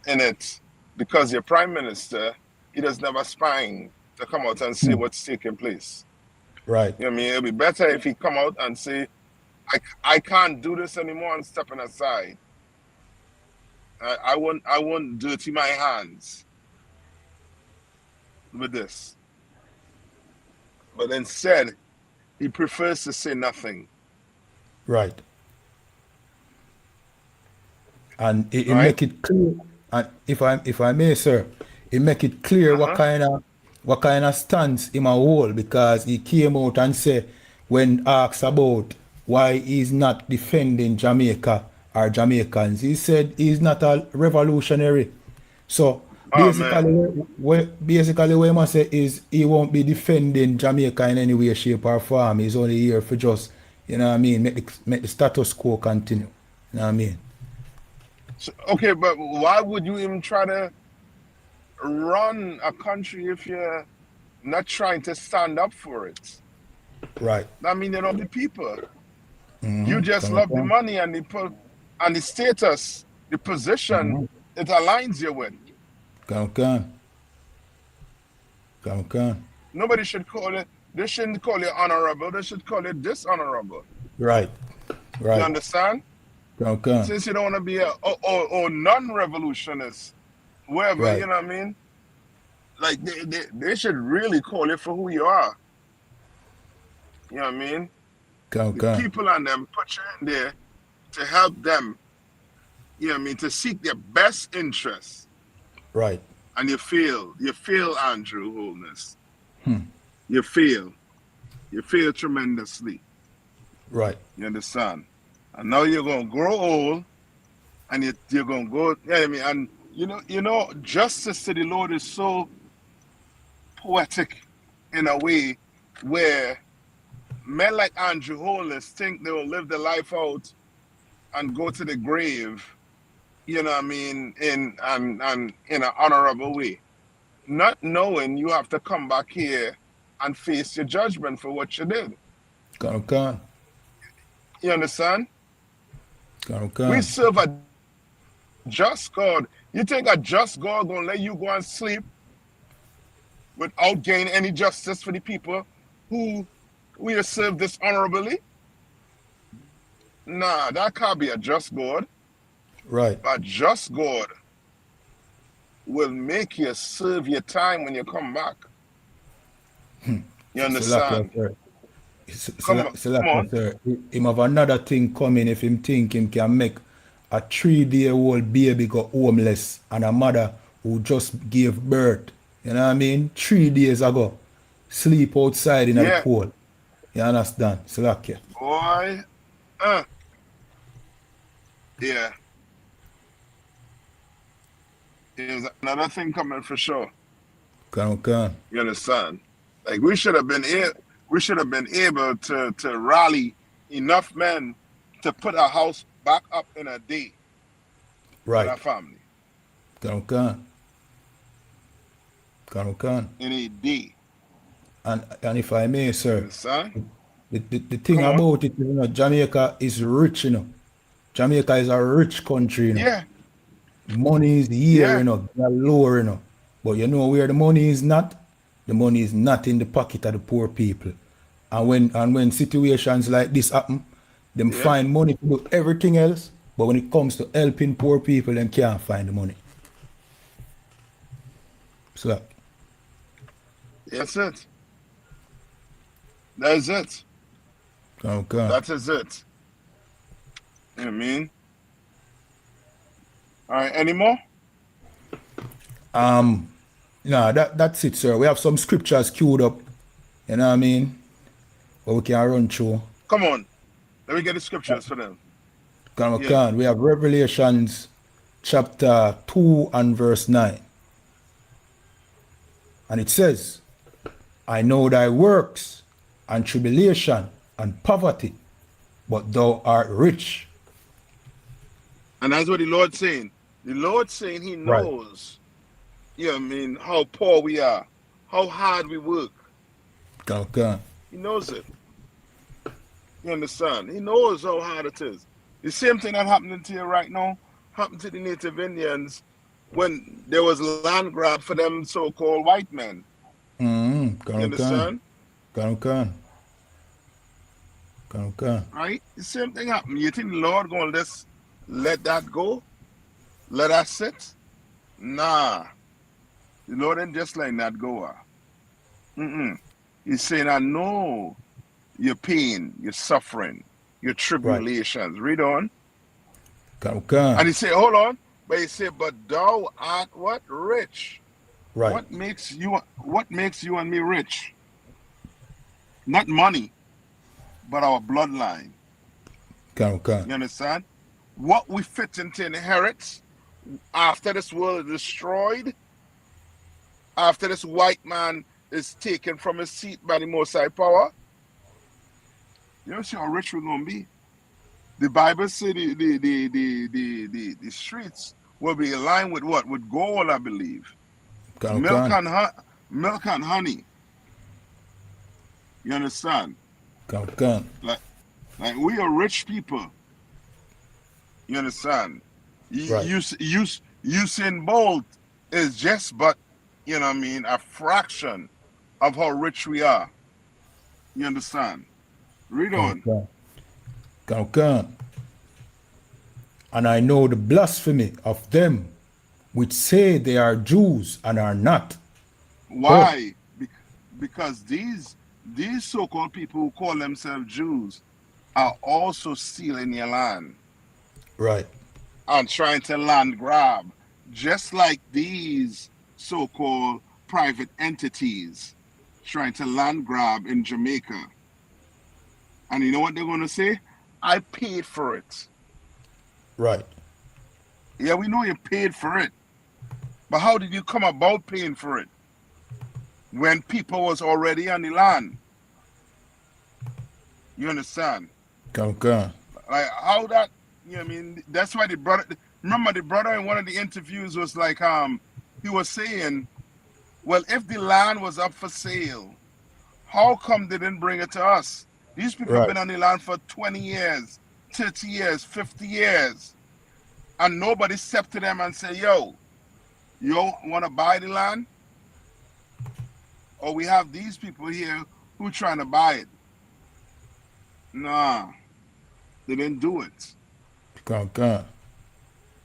in it because your prime minister, he doesn't have a spine to come out and say what's taking place. Right. You know what I mean? It'll be better if he come out and say, I can't do this anymore and stepping aside. I won't dirty my hands with this. But instead, he prefers to say nothing. Right. And it make it clear. And if I may, sir, it make it clear what kind of stance him a hold, because he came out and said when asked about why he's not defending Jamaica or Jamaicans, he said he's not a revolutionary. So basically, what he must say is he won't be defending Jamaica in any way, shape, or form. He's only here for just, you know what I mean, make the status quo continue. You know what I mean? So, okay, but why would you even try to run a country if you're not trying to stand up for it? Right. I mean, you know, the people. You just love the money and the status, the position it aligns you with. Nobody should call it. They shouldn't call it honorable. They should call it dishonorable. Right. You understand? Since you don't want to be a non-revolutionist, wherever, you know what I mean? Like, they should really call it for who you are. You know what I mean? The people and them put you in there to help them, you know what I mean, to seek their best interests. Right. And you fail, Andrew Holness. You fail tremendously. Right. You understand? And now you're going to grow old, and you're going to go, you know what I mean? And you know, justice to the Lord is so poetic in a way where men like Andrew Holness think they will live their life out and go to the grave, you know what I mean, in an honorable way. Not knowing you have to come back here and face your judgment for what you did. You understand? We serve a just God. You think a just God gonna let you go and sleep without gaining any justice for the people who we serve dishonorably? Nah, that can't be a just God. Right. A just God will make you serve your time when you come back. You understand? Come on. Sir. Him have another thing coming if him think him can make a 3-day-old baby go homeless and a mother who just gave birth, you know what I mean, 3 days ago, sleep outside in the cold. You understand? Slack. Boy, yeah. There's another thing coming for sure. You understand? Like we should have been able to rally enough men to put a house back up in a day. Right. For our family. In a day. And if I may, sir, the thing about it, you know, Jamaica is rich, you know. Jamaica is a rich country, you know. Yeah. Money is here, you know, lower, you know. But you know where the money is not? The money is not in the pocket of the poor people. And when situations like this happen, them find money to do everything else, but when it comes to helping poor people, them can't find the money. So that's it. That's it. Okay. That is it. You know what I mean? All right, any more? No, that's it, sir. We have some scriptures queued up. You know what I mean? But we can run through. Come on. Let me get the scriptures for them. We have Revelations chapter 2 and verse 9. And it says, I know thy works and tribulation and poverty, but thou art rich. And that's what the Lord's saying. The Lord's saying he knows, you know what I mean, how poor we are, how hard we work. He knows it. You understand? He knows how hard it is. The same thing that's happening to you right now happened to the Native Indians when there was land grab for them so-called white men. You understand? Can. Right? The same thing happened. You think the Lord gonna just let that go? Let that sit? Nah. The Lord ain't just letting that go. He's saying, I know your pain, your suffering, your tribulations. Read on. And he said, hold on. But he said, but thou art what? Rich. Right. What makes you and me rich? Not money, but our bloodline. You understand? What we fit into inherit after this world is destroyed, after this white man is taken from his seat by the Most High power. You know see how rich we're gonna be. The Bible says the streets will be aligned with what? With gold, I believe. Milk and honey. You understand? Like we are rich people. You understand? Usain Bolt is just but, you know what I mean, a fraction of how rich we are. You understand? Read on. And I know the blasphemy of them which say they are Jews and are not. Why? Because these so-called people who call themselves Jews are also stealing your land. Right. And trying to land grab, just like these so-called private entities trying to land grab in Jamaica. And you know what they're going to say? I paid for it. Right. Yeah, we know you paid for it. But how did you come about paying for it when people was already on the land? You understand? Like how that, you know what I mean? That's why the brother in one of the interviews was like, he was saying, well, if the land was up for sale, how come they didn't bring it to us? These people have been on the land for 20 years, 30 years, 50 years. And nobody stepped to them and said, yo, you want to buy the land? Or we have these people here who trying to buy it. Nah, they didn't do it.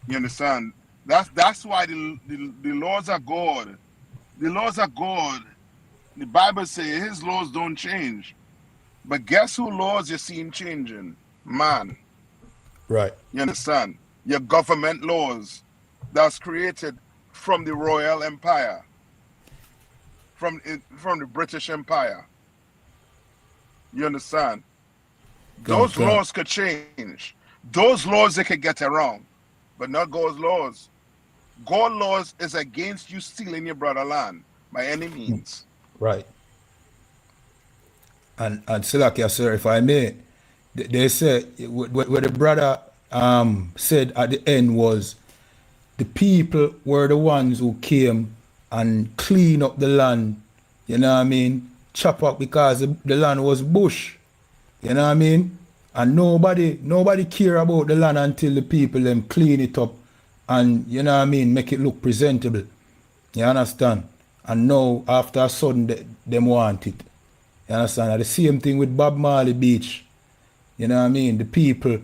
You understand? That's why the laws are God. The laws are God. The Bible says his laws don't change. But guess who laws you see him changing? Man. Right. You understand? Your government laws that's created from the Royal Empire, from the British Empire. You understand? Those laws could change. Those laws they could get around, but not God's laws. God's laws is against you stealing your brother land by any means. Right. And Silakia, sir, if I may, they say what the brother said at the end was the people were the ones who came and clean up the land, you know what I mean, chop up because the land was bush, you know what I mean, and nobody care about the land until the people them clean it up and, you know what I mean, make it look presentable, you understand, and now after a sudden them want it. You understand? And the same thing with Bob Marley Beach. You know what I mean? The people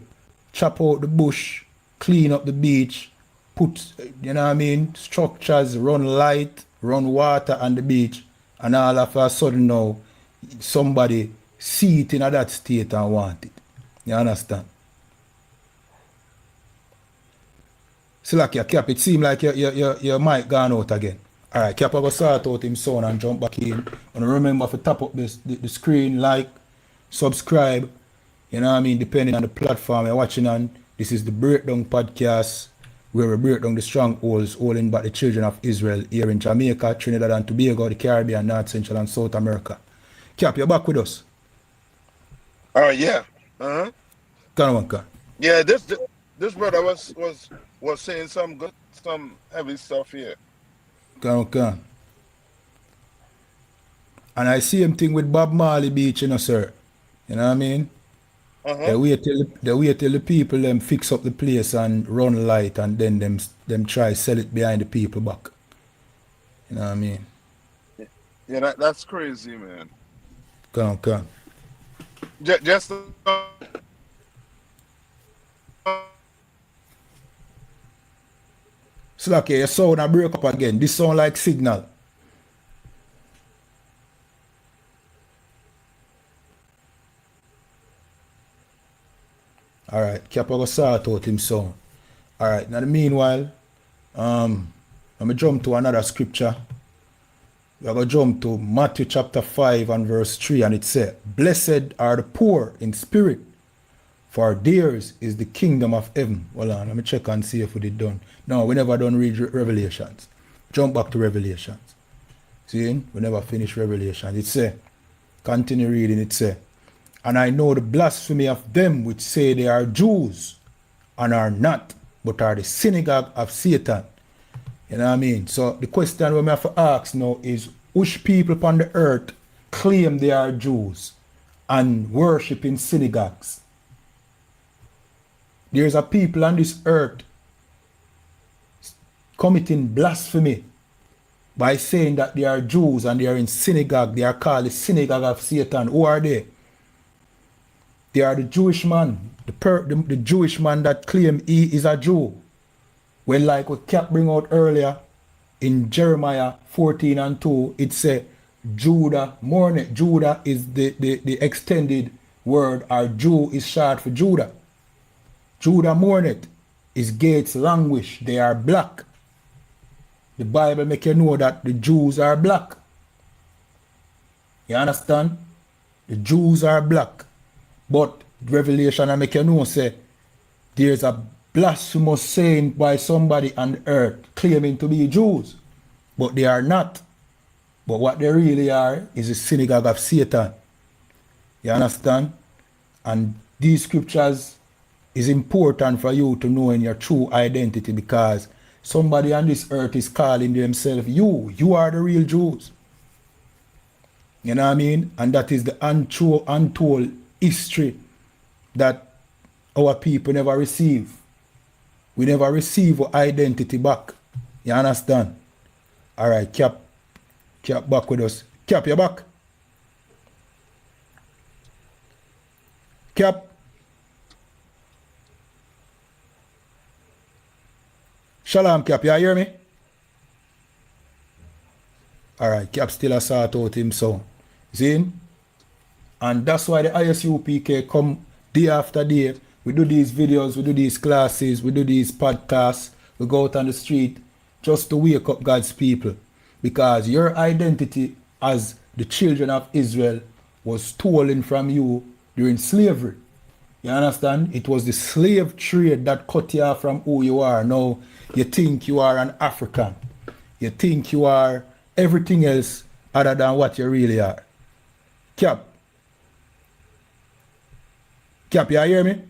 chop out the bush, clean up the beach, put, you know what I mean, structures, run light, run water on the beach, and all of a sudden now, somebody see it in that state and want it. You understand? So like your Cap, it seems like your mic gone out again. Alright, Cap, I go sort out him sound and jump back in. And remember to tap up the screen, like, subscribe, you know what I mean, depending on the platform you're watching on. This is the Breakdown Podcast, where we break down the strongholds holding back the children of Israel here in Jamaica, Trinidad and Tobago, the Caribbean, North, Central and South America. Cap, you're back with us. Yeah. Come on, Cap. Yeah, this brother was saying some heavy stuff here. Come. And I see him thing with Bob Marley Beach, you know, sir. You know what I mean? They wait till the people them fix up the place and run light, and then them try sell it behind the people back. You know what I mean? Yeah, that's crazy, man. Come on. Just Slacky, your sound a break up again. This sound like signal. Alright, Cap go sort out him sound. Alright, now the meanwhile, let me jump to another scripture. We're going to jump to Matthew chapter 5 and verse 3, and it says, "Blessed are the poor in spirit, for theirs is the kingdom of heaven." Hold on, let me check and see if we did done. No, we never done read Revelations. Jump back to Revelations. See, we never finished Revelations. It says, continue reading, it says, "And I know the blasphemy of them which say they are Jews, and are not, but are the synagogue of Satan." You know what I mean? So the question we have to ask now is, which people upon the earth claim they are Jews and worship in synagogues? There's a people on this earth committing blasphemy by saying that they are Jews and they are in synagogue. They are called the synagogue of Satan. Who are they? They are the Jewish man, the Jewish man that claim he is a Jew. Well, like what Cap bring out earlier in Jeremiah 14 and 2, it says Judah mourneth. Judah is the extended word, or Jew is short for Judah. Judah mourneth, his gates languish, they are black. The Bible make you know that the Jews are black. You understand? The Jews are black. But Revelation I make you know say there's a blasphemous saying by somebody on the earth claiming to be Jews, but they are not. But what they really are is a synagogue of Satan. You understand? And these scriptures is important for you to know in your true identity, because somebody on this earth is calling themselves you are the real Jews. You know what I mean? And that is the untold history that our people never receive. We never receive our identity back. You understand? Alright, Cap back with us. Cap, you back? Cap? Shalom, Cap, you hear me? Alright, Cap still a sort out him sound. See? And that's why the ISUPK come day after day. We do these videos, we do these classes, we do these podcasts, we go out on the street just to wake up God's people. Because your identity as the children of Israel was stolen from you during slavery. You understand? It was the slave trade that cut you off from who you are. Now you think you are an African. You think you are everything else other than what you really are. Cap, you hear me?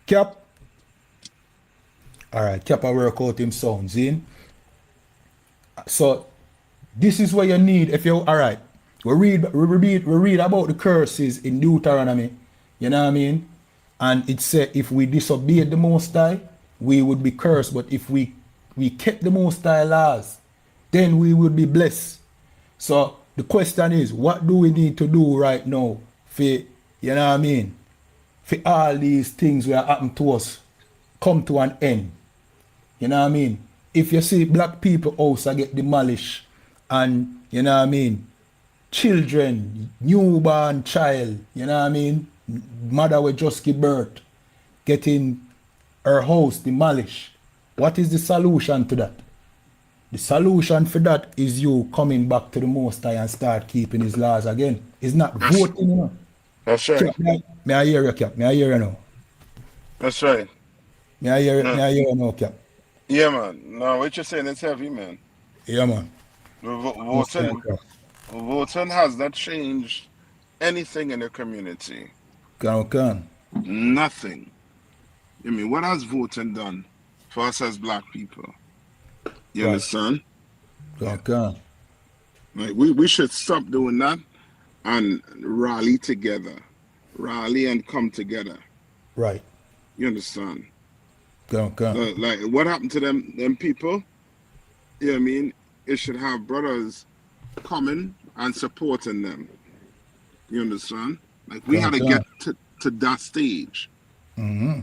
Cap? Alright, Cap will work out him sounds in. So this is what you need if you alright. We read about the curses in Deuteronomy. You know what I mean? And it said if we disobeyed the Most High, we would be cursed. But if we kept the Most High laws, then we would be blessed. So the question is, what do we need to do right now for, you know what I mean, for all these things that happen to us come to an end? You know what I mean? If you see black people house get demolished, and you know what I mean, children, newborn child, you know what I mean, mother will just give birth, getting her house demolished. What is the solution to that? The solution for that is you coming back to the Most High and start keeping his laws again. It's not voting, you know. That's right. Cap, may I hear you, Cap? May I hear you now? That's right. May I hear you now, Cap? Yeah, man. No, what you're saying is heavy, man. Yeah, man. Voting has not changed anything in the community. Can. Nothing. I mean, what has voting done for us as black people? You understand? Can. Like we should stop doing that and rally together, rally and come together. Right. You understand? Okay. Like what happened to them people? You know what I mean? It should have brothers coming and supporting them. You understand? Like we had to get to that stage. Mm-hmm.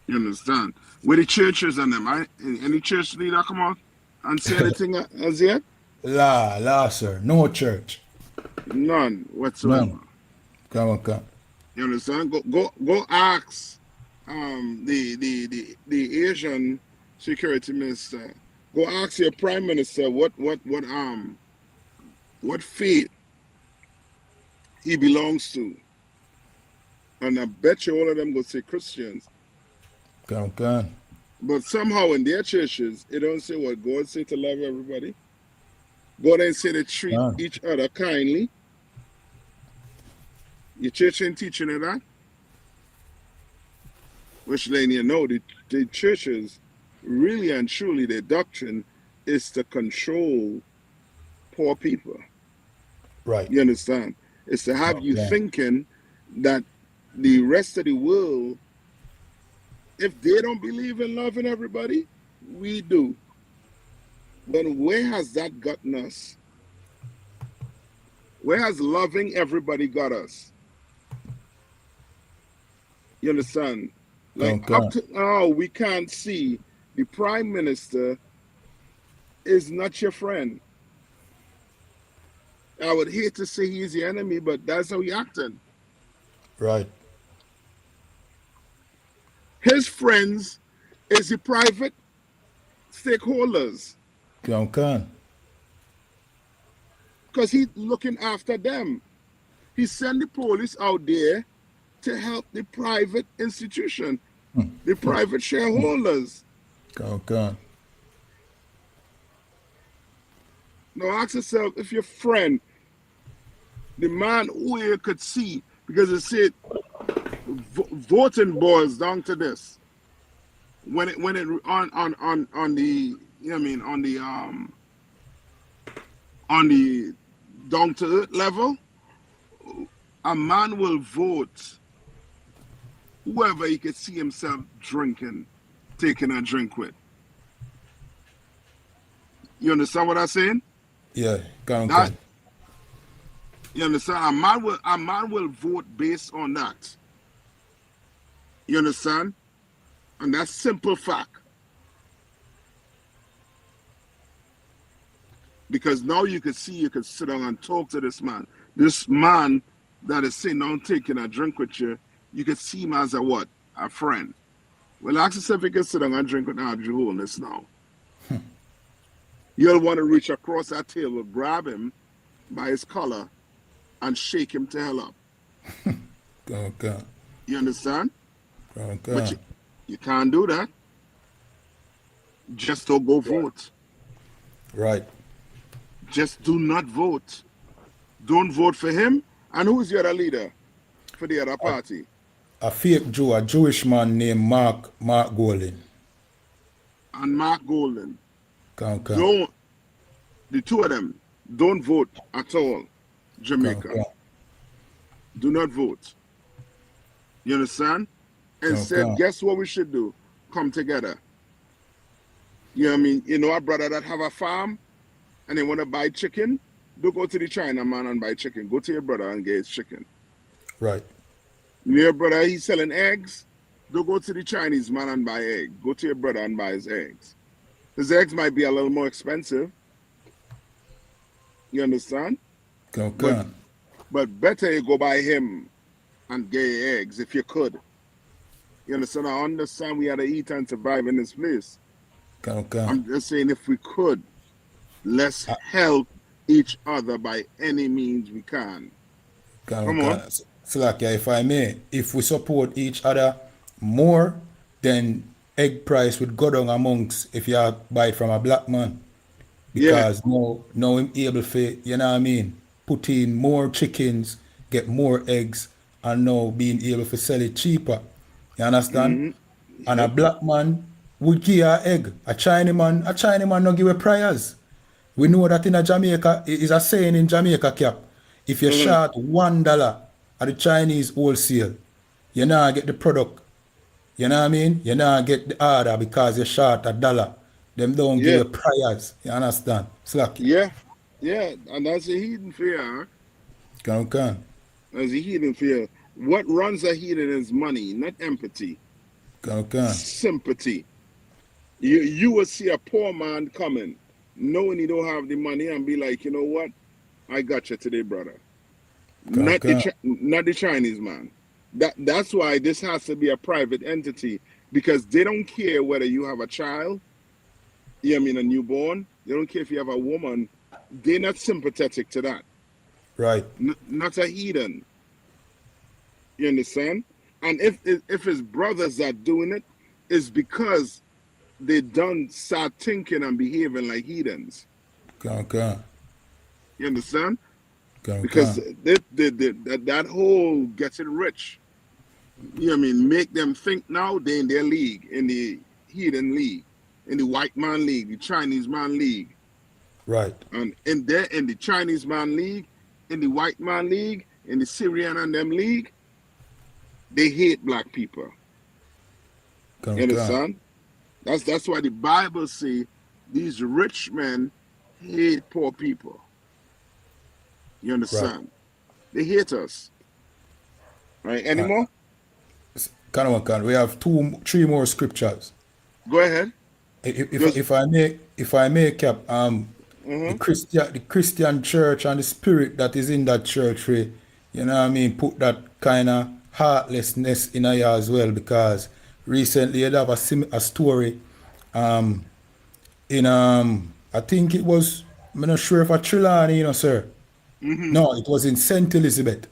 You understand? With the churches and them, any church leader come out and say anything as yet? La, sir. No church. None whatsoever. None. Come. You understand? Go ask the Asian security minister. Go ask your prime minister what faith he belongs to. And I bet you all of them go say Christians. Come. But somehow in their churches, it don't say what God say to love everybody. God ain't say to treat each other kindly. Your church ain't teaching you that. Which letting you know the churches really and truly their doctrine is to control poor people. Right. You understand? It's to have you thinking that the rest of the world, if they don't believe in loving everybody, we do. Then where has that gotten us? Where has loving everybody got us? You understand? Like up to now, we can't see the prime minister is not your friend. I would hate to say he's the enemy, but that's how he acted. Right. His friends is the private stakeholders. Come. Because he's looking after them. He sent the police out there to help the private institution, the private shareholders. Come. Now ask yourself if your friend, the man who you could see, because it said voting boils down to this. When it on the, you know what I mean, on the down to earth level, a man will vote whoever he could see himself taking a drink with. You understand what I'm saying? Yeah, come. You understand? A man will vote based on that. You understand? And that's simple fact. Because now you can sit down and talk to this man. This man that is sitting down taking a drink with you, you can see him as a what? A friend. Well, ask yourself if you can sit down and drink with Andrew Holness now. You'll want to reach across that table, grab him by his collar, and shake him to hell up. Come. You understand? Come. But you can't do that. Just don't go vote. Right. Just do not vote. Don't vote for him. And who's the other leader for the other party? A fake Jew, a Jewish man named Mark Golden. And Mark Golden. Come. The two of them don't vote at all. Jamaica. Come. Do not vote. You understand? Instead, guess what we should do? Come together. You know what I mean? You know a brother that have a farm and they want to buy chicken? Don't go to the China man and buy chicken. Go to your brother and get his chicken. Right. Your brother, he's selling eggs. Don't go to the Chinese man and buy eggs. Go to your brother and buy his eggs. His eggs might be a little more expensive. You understand? Come. But better you go by him and get your eggs if you could. You understand? I understand we had to eat and survive in this place. Come. I'm just saying if we could, let's help each other by any means we can. Come on. So like, if I may, if we support each other more, then egg price would go down amongst if you buy from a black man. Because now I'm able to, you know what I mean, put in more chickens, get more eggs, and now being able to sell it cheaper. You understand? And a black man would give an egg. A Chinaman no give a priors. We know that in a Jamaica, is a saying in Jamaica, Cap. If you short $1 at the Chinese wholesale, you not get the product. You know what I mean? You not get the order because you short $1. Them don't give you priors. You understand? Slack. Yeah, and that's a hidden fear. Come. That's a hidden fear. What runs a heathen is money, not empathy. Come. Sympathy. You will see a poor man coming, knowing he don't have the money, and be like, you know what? I got you today, brother. Not the Chinese man. That's why this has to be a private entity, because they don't care whether you have a child, a newborn. They don't care if you have a woman. They're not sympathetic to that. Right. Not a heathen. You understand? And if his brothers are doing it, it's because they don't start thinking and behaving like heathens. Come. You understand? Because that whole getting rich, make them think now they're in their league, in the heathen league, in the white man league, the Chinese man league. Right. And in the Chinese man league, in the white man league, in the Syrian and them league, they hate black people. You understand? That's why the Bible say these rich men hate poor people. You understand? Right. They hate us. Right? Any more? We have 3 more scriptures. Go ahead. If I may, Cap, the Christian church and the spirit that is in that church, you know what I mean, put that kind of heartlessness in here as well, because recently you have a story in I think it was, I'm not sure if a Trelawney, sir. No, it was in St. Elizabeth,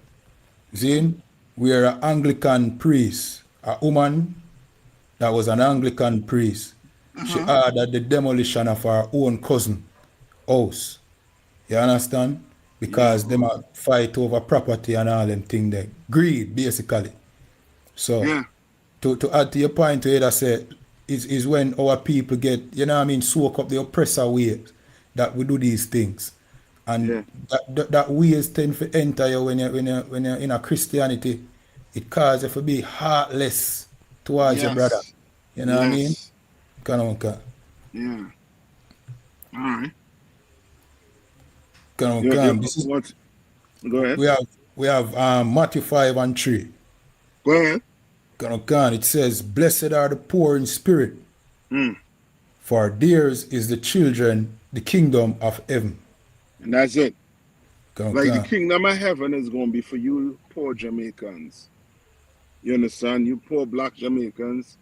where an Anglican priest, a woman that was an Anglican priest, she ordered the demolition of her own cousin house. You understand? Because them a fight over property and all them things there. Greed, basically. So, to add to your point, I say, is when our people get, soak up the oppressor ways that we do these things. And that ways tend to enter you when you're in a Christianity. It causes you to be heartless towards your brother. You know what I mean? Yeah. All right. This is what? Go ahead. We have Matthew 5:3. Go ahead. It says, "Blessed are the poor in spirit, for theirs is the kingdom of heaven." And that's it. The kingdom of heaven is going to be for you poor Jamaicans. You understand? You poor black Jamaicans.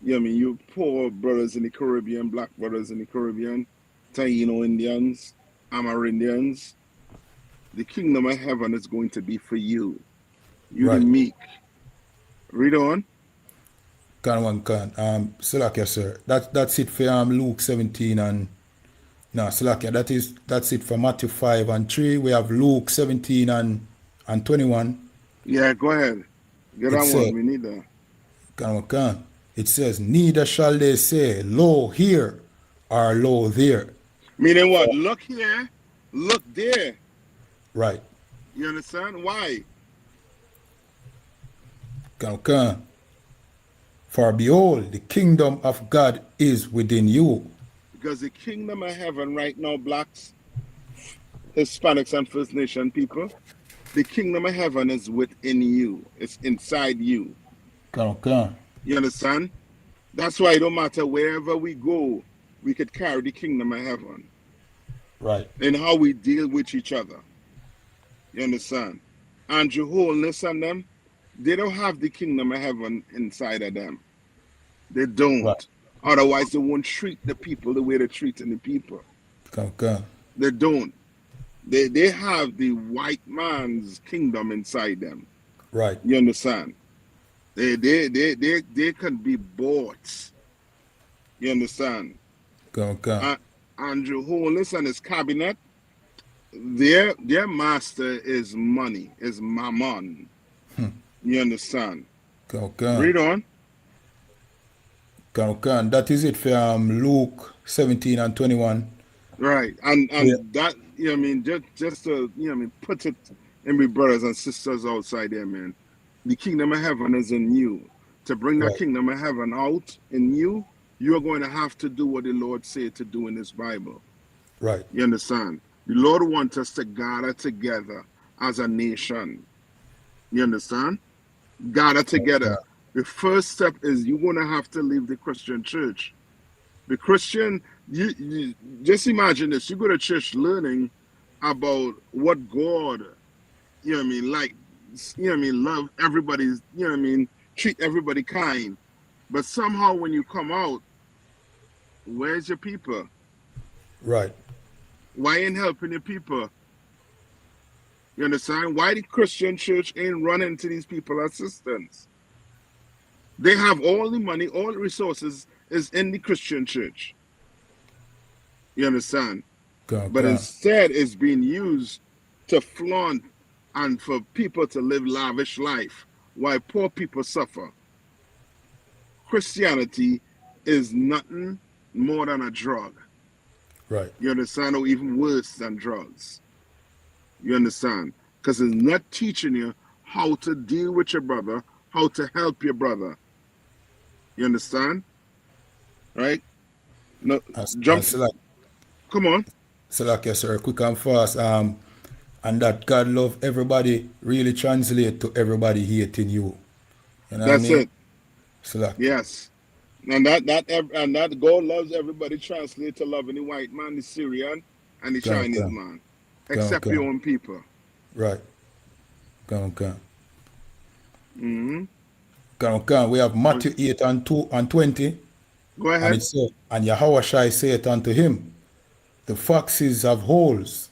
You poor brothers in the Caribbean, black brothers in the Caribbean, Taino Indians, Amerindians. The kingdom of heaven is going to be for you. You the meek. Read on. Salakia, sir. That's it for Luke 17 and Salakia. That's it for Matthew 5:3. We have Luke 17 and 21. Yeah, go ahead. Get on one. We need that. It says, "Neither shall they say, lo here, or lo there." Meaning what? Look here, look there. Right. You understand? Why? For behold, the kingdom of God is within you. Because the kingdom of heaven right now, blacks, Hispanics, and First Nation people, the kingdom of heaven is within you. It's inside you. You understand? That's why it don't matter wherever we go, we could carry the kingdom of heaven. Right. And how we deal with each other. You understand? Andrew Holness and them, they don't have the kingdom of heaven inside of them. They don't. Right. Otherwise, they won't treat the people the way they're treating the people. They don't. They have the white man's kingdom inside them. Right. You understand? They can be bought. You understand? Andrew Holness and his cabinet, their master is money, is mammon. You understand? Read on. That is it for Luke 17 and 21. Right, and that just to put it And my brothers and sisters outside there, man. The kingdom of heaven is in you. To bring that Right. kingdom of heaven out in you, you're going to have to do what the Lord said to do in this Bible. Right. You understand? The Lord wants us to gather together as a nation. You understand? Gather together. The first step is you're going to have to leave the Christian church. The Christian, you just imagine this. You go to church learning about what God, you know what I mean, like, you know what I mean, love everybody's, you know what I mean, treat everybody kind. But somehow when you come out, where's your people? Right. Why ain't helping your people? You understand? Why the Christian church ain't running to these people assistance? They have all the money, all the resources is in the Christian church. You understand? But instead it's being used to flaunt and for people to live lavish life while poor people suffer. Christianity is nothing more than a drug. Right. You understand? Or even worse than drugs. You understand? Because it's not teaching you how to deal with your brother, how to help your brother. You understand? Right? No, jump. Come on. So like yes, sir, quick and fast. And that God love everybody really translate to everybody hating you. You know That's what I mean? it. So like, yes. And that God loves everybody translate to loving the white man, the Syrian, and the Chinese man. Except your own people. Right. Come. Mm-hmm. Come. We have Matthew 8 and 2 and 20. Go ahead. And it said, and Yahushua saith unto him, the foxes have holes,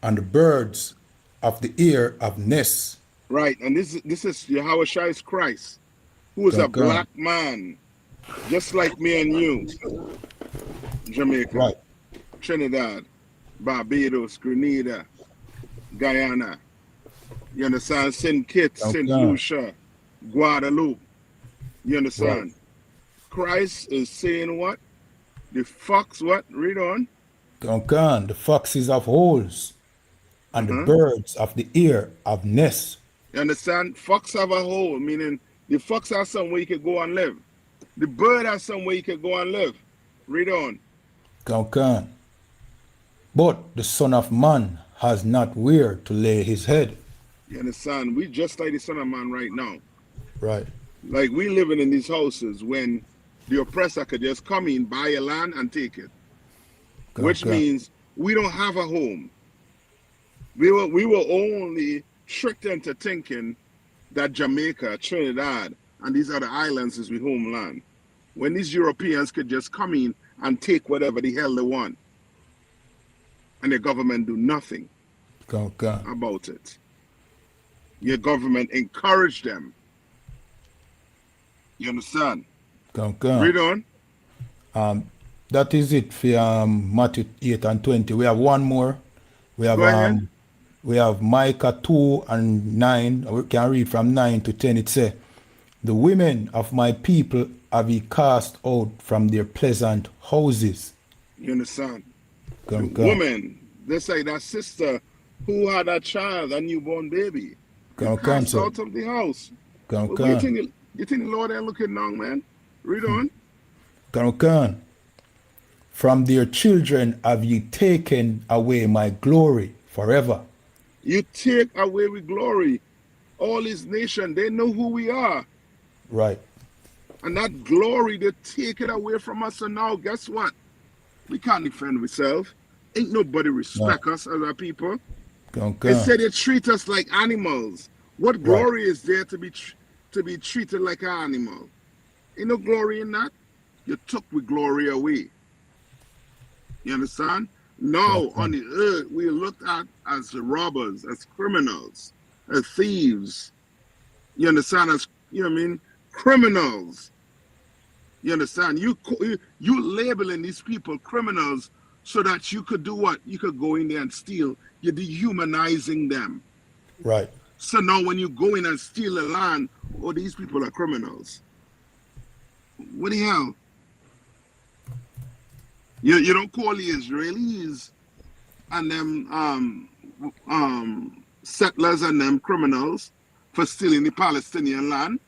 and the birds of the air have nests. Right, and this is Yahweh Christ, who is a black man, just like me and you. Jamaica, right. Trinidad, Barbados, Grenada, Guyana. You understand? St. Kitts, St. Lucia, Guadeloupe. You understand? Right. Christ is saying what? The fox what? Read on. The foxes have holes, and the birds of the air have nests. You understand? Fox have a hole, meaning the fox has somewhere you can go and live. The bird has somewhere you can go and live. Read on. But the Son of Man has not where to lay his head. You understand? We just like the Son of Man right now. Right. Like we living in these houses when the oppressor could just come in, buy a land and take it. Which means we don't have a home. We were only tricked into thinking that Jamaica, Trinidad, and these other islands is the homeland. When these Europeans could just come in and take whatever the hell they want. And the government do nothing about it. Your government encourage them. You understand? Read on. That is it for Matthew 8 and 20. We have one more. We have Micah 2 and 9. We can read from 9 to 10. It says, the women of my people have ye cast out from their pleasant houses. You understand? The woman, they say that sister who had a child, a newborn baby, cast out of the house. You think the Lord ain't looking down, man? Read on. From their children have ye taken away my glory forever. You take away with glory. All his nation, they know who we are. Right. And that glory, they take it away from us. And now, guess what? We can't defend ourselves. Ain't nobody respect us as a people. Instead, they treat us like animals. What glory is there to be treated like an animal? Ain't no glory in that. You took with glory away. You understand? Now on the earth, we are looked at as robbers, as criminals, as thieves. You understand? As, you know what I mean? Criminals. You understand? You labeling these people criminals so that you could do what? You could go in there and steal. You're dehumanizing them. Right. So now when you go in and steal the land, oh, these people are criminals. What the hell? You don't call the Israelis and them settlers and them criminals for stealing the Palestinian land.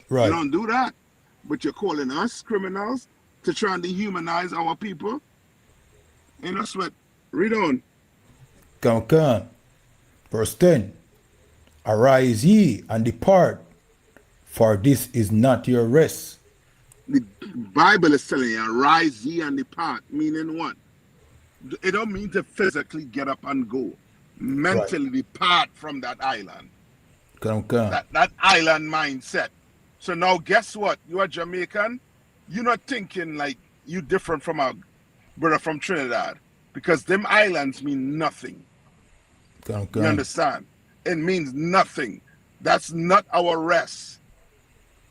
Right. You don't do that. But you're calling us criminals to try and dehumanize our people. And that's what. Read on. Come. Verse 10. Arise ye and depart, for this is not your rest. The Bible is telling you, arise ye and depart, meaning what? It don't mean to physically get up and go. Mentally depart from that island. Come. That island mindset. So now guess what? You are Jamaican. You're not thinking like you different from a brother from Trinidad. Because them islands mean nothing. Come. You understand? It means nothing. That's not our rest.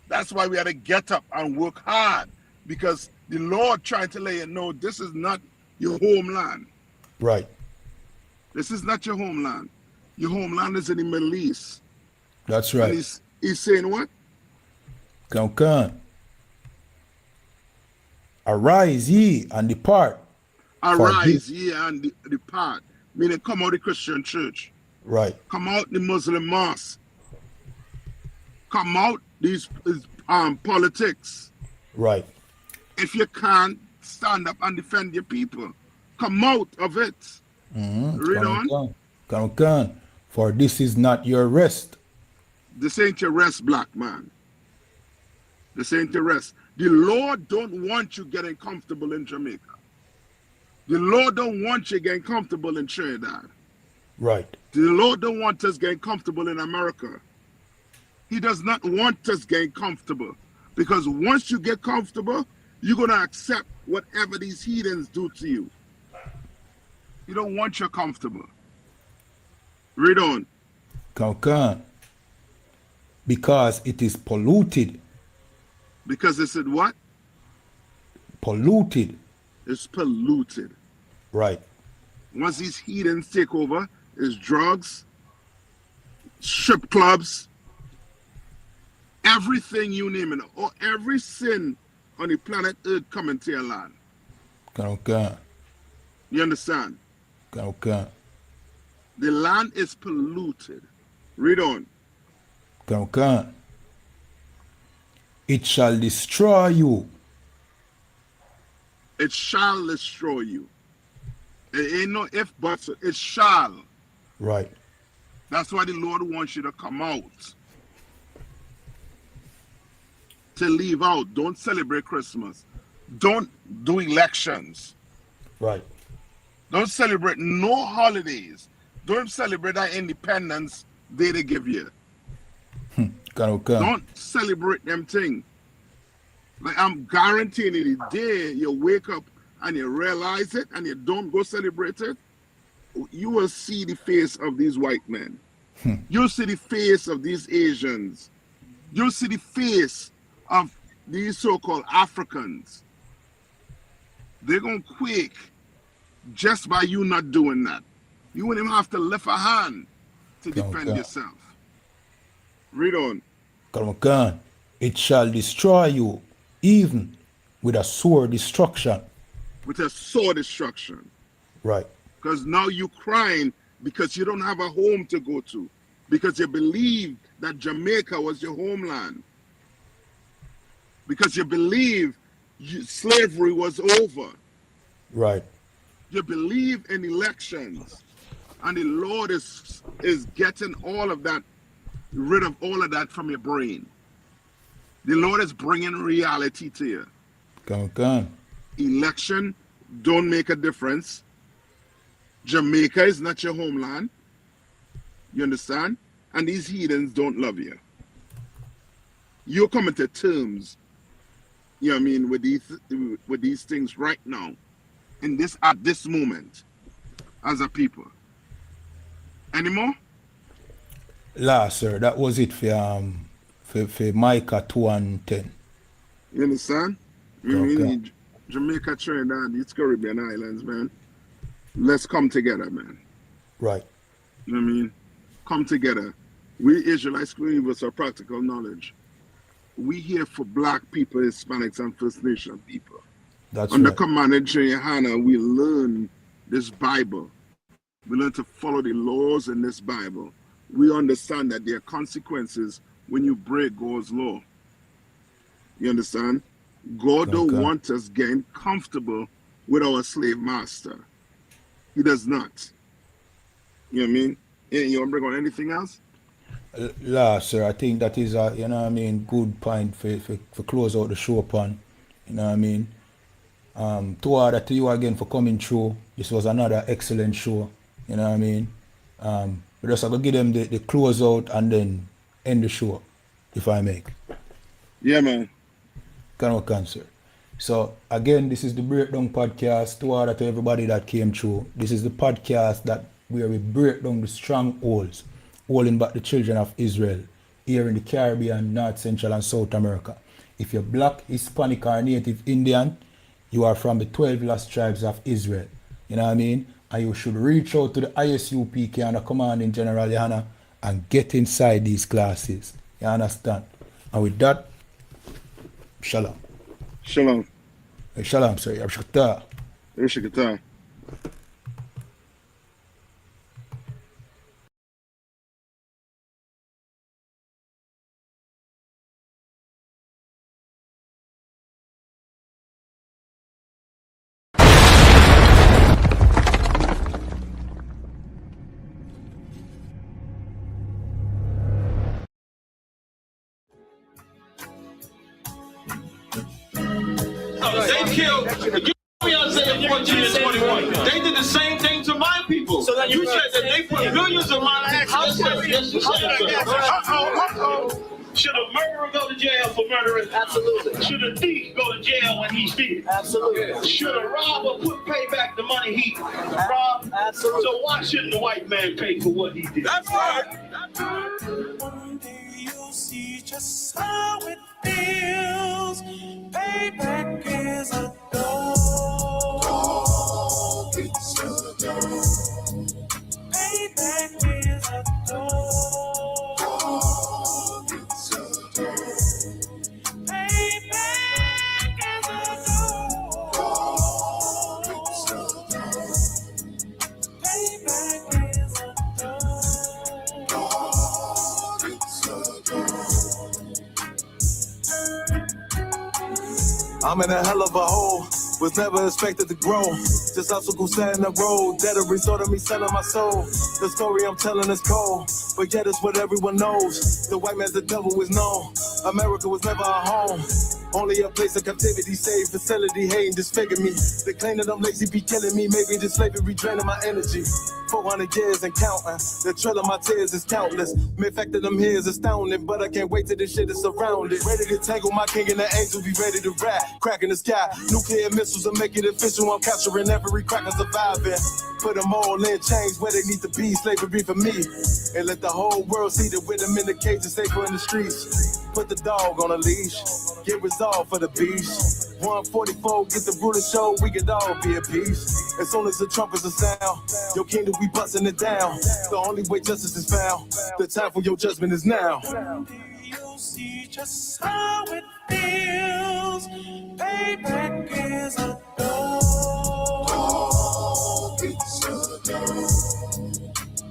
That's why we had to get up and work hard. Because the Lord trying to let you know this is not your homeland. Right. This is not your homeland. Your homeland is in the Middle East. That's right. And he's saying what? Come. Arise ye and depart. Arise ye and depart. Meaning come out the Christian church. Right. Come out the Muslim mosque. Come out these politics. Right. If you can't stand up and defend your people, come out of it. Read on. Come. For this is not your rest. This ain't your rest, black man. This ain't your rest. The Lord don't want you getting comfortable in Jamaica. The Lord don't want you getting comfortable in Trinidad. Right. The Lord don't want us getting comfortable in America. He does not want us getting comfortable. Because once you get comfortable, you're going to accept whatever these heathens do to you. He don't want you comfortable. Read on. Come. Because it is polluted. Because it said what? Polluted. It's polluted. Right. Once these heathens take over, it's drugs, strip clubs, everything you name it, or every sin on the planet Earth coming to your land. Come. You understand? Come. The land is polluted. Read on. Come. It shall destroy you. It shall destroy you. It ain't no if, but, it shall. Right. That's why the Lord wants you to come out. To leave out. Don't celebrate Christmas. Don't do elections. Right. Don't celebrate no holidays. Don't celebrate that Independence Day they give you. Come. Don't celebrate them things. Like I'm guaranteeing you, the day you wake up and you realize it and you don't go celebrate it, you will see the face of these white men. You'll see the face of these Asians. You'll see the face of these so-called Africans. They're going to quake just by you not doing that. You wouldn't even have to lift a hand to defend yourself. Read on. Come. It shall destroy you, even with a sore destruction. With a sore destruction. Right. Because now you're crying because you don't have a home to go to. Because you believe that Jamaica was your homeland. Because you believe slavery was over. Right. You believe in elections. And the Lord is getting all of that, rid of all of that from your brain. The Lord is bringing reality to you. Come. Election don't make a difference. Jamaica is not your homeland. You understand? And these heathens don't love you. You're coming to terms, you know what I mean, with these things right now, at this moment, as a people. Any more? Last, sir, that was it for Micah 2 and 10. You understand? Jamaica, Trinidad, these Caribbean islands, man. Let's come together, man. Right. You know what I mean? Come together. We Israelites believers are practical knowledge. We here for black people, Hispanics, and First Nation people. That's Under right. command of Johanna, we learn this Bible. We learn to follow the laws in this Bible. We understand that there are consequences when you break God's law. You understand? God don't want us getting comfortable with our slave master. He does not. You know what I mean? You want to bring on anything else? Sir, I think that is a, you know what I mean, good point for close out the show upon. You know what I mean? To order to you again for coming through. This was another excellent show. You know what I mean? We just have to give them the close out and then end the show, if I may. Yeah, man. Cancer. So again, this is the Breakdown Podcast. To order to everybody that came through. This is the podcast that where we break down the strongholds holding back the children of Israel here in the Caribbean, North, Central, and South America. If you're Black, Hispanic, or Native Indian, you are from the 12 lost tribes of Israel. You know what I mean? And you should reach out to the ISUPK and the Commanding General Yana and get inside these classes. You understand? And with that, Shalom. Shalom. Shalom, sir. Yabshakta. Yabshakta. They killed. Give me Isaiah 14 and 21. They did the same thing to my people. So you said that they put millions of my actions. Should a murderer go to jail for murdering? Absolutely. Should a thief go to jail when he steals? Absolutely. Should a robber pay back the money he robbed? Absolutely. So why shouldn't the white man pay for what he did? That's right. One day you'll see just how it feels. Payback is a dog. It's a dog. Payback is a dog. It's a dog. Payback is a dog. It's a dog. Payback is a dog. It's a dog. I'm in a hell of a hole. Was never expected to grow. Just obstacle stand in the road. That a result of me selling my soul. The story I'm telling is cold, but yet it's what everyone knows. The white man's the devil is known. America was never our home. Only a place of captivity, safe facility, hating, disfigure me. They claim that I'm lazy, be killing me. Maybe the slavery draining my energy. 400 years and counting. The trail of my tears is countless. The fact that I'm here is astounding, but I can't wait till this shit is surrounded. Ready to tangle my king and the angel, be ready to rap. Crack in the sky, nuclear missiles will make it official. I'm capturing every cracker surviving. Put them all in chains where they need to be. Slavery for me. And let the whole world see that with them in the cage and safer in the streets. Put the dog on a leash. Get resolved for the beast. 144, get the ruler show. We could all be at peace. As soon as the trumpets are sound, your kingdom, we busting it down. The only way justice is found. The time for your judgment is now. You'll see just how it feels. Payback is a dog. It's a dog.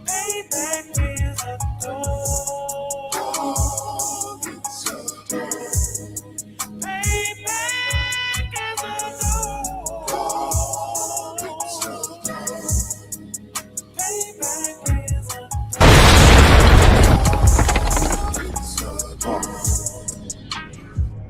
Payback is a dog. It's a dog. Payback is a dog. It's a dog. Payback.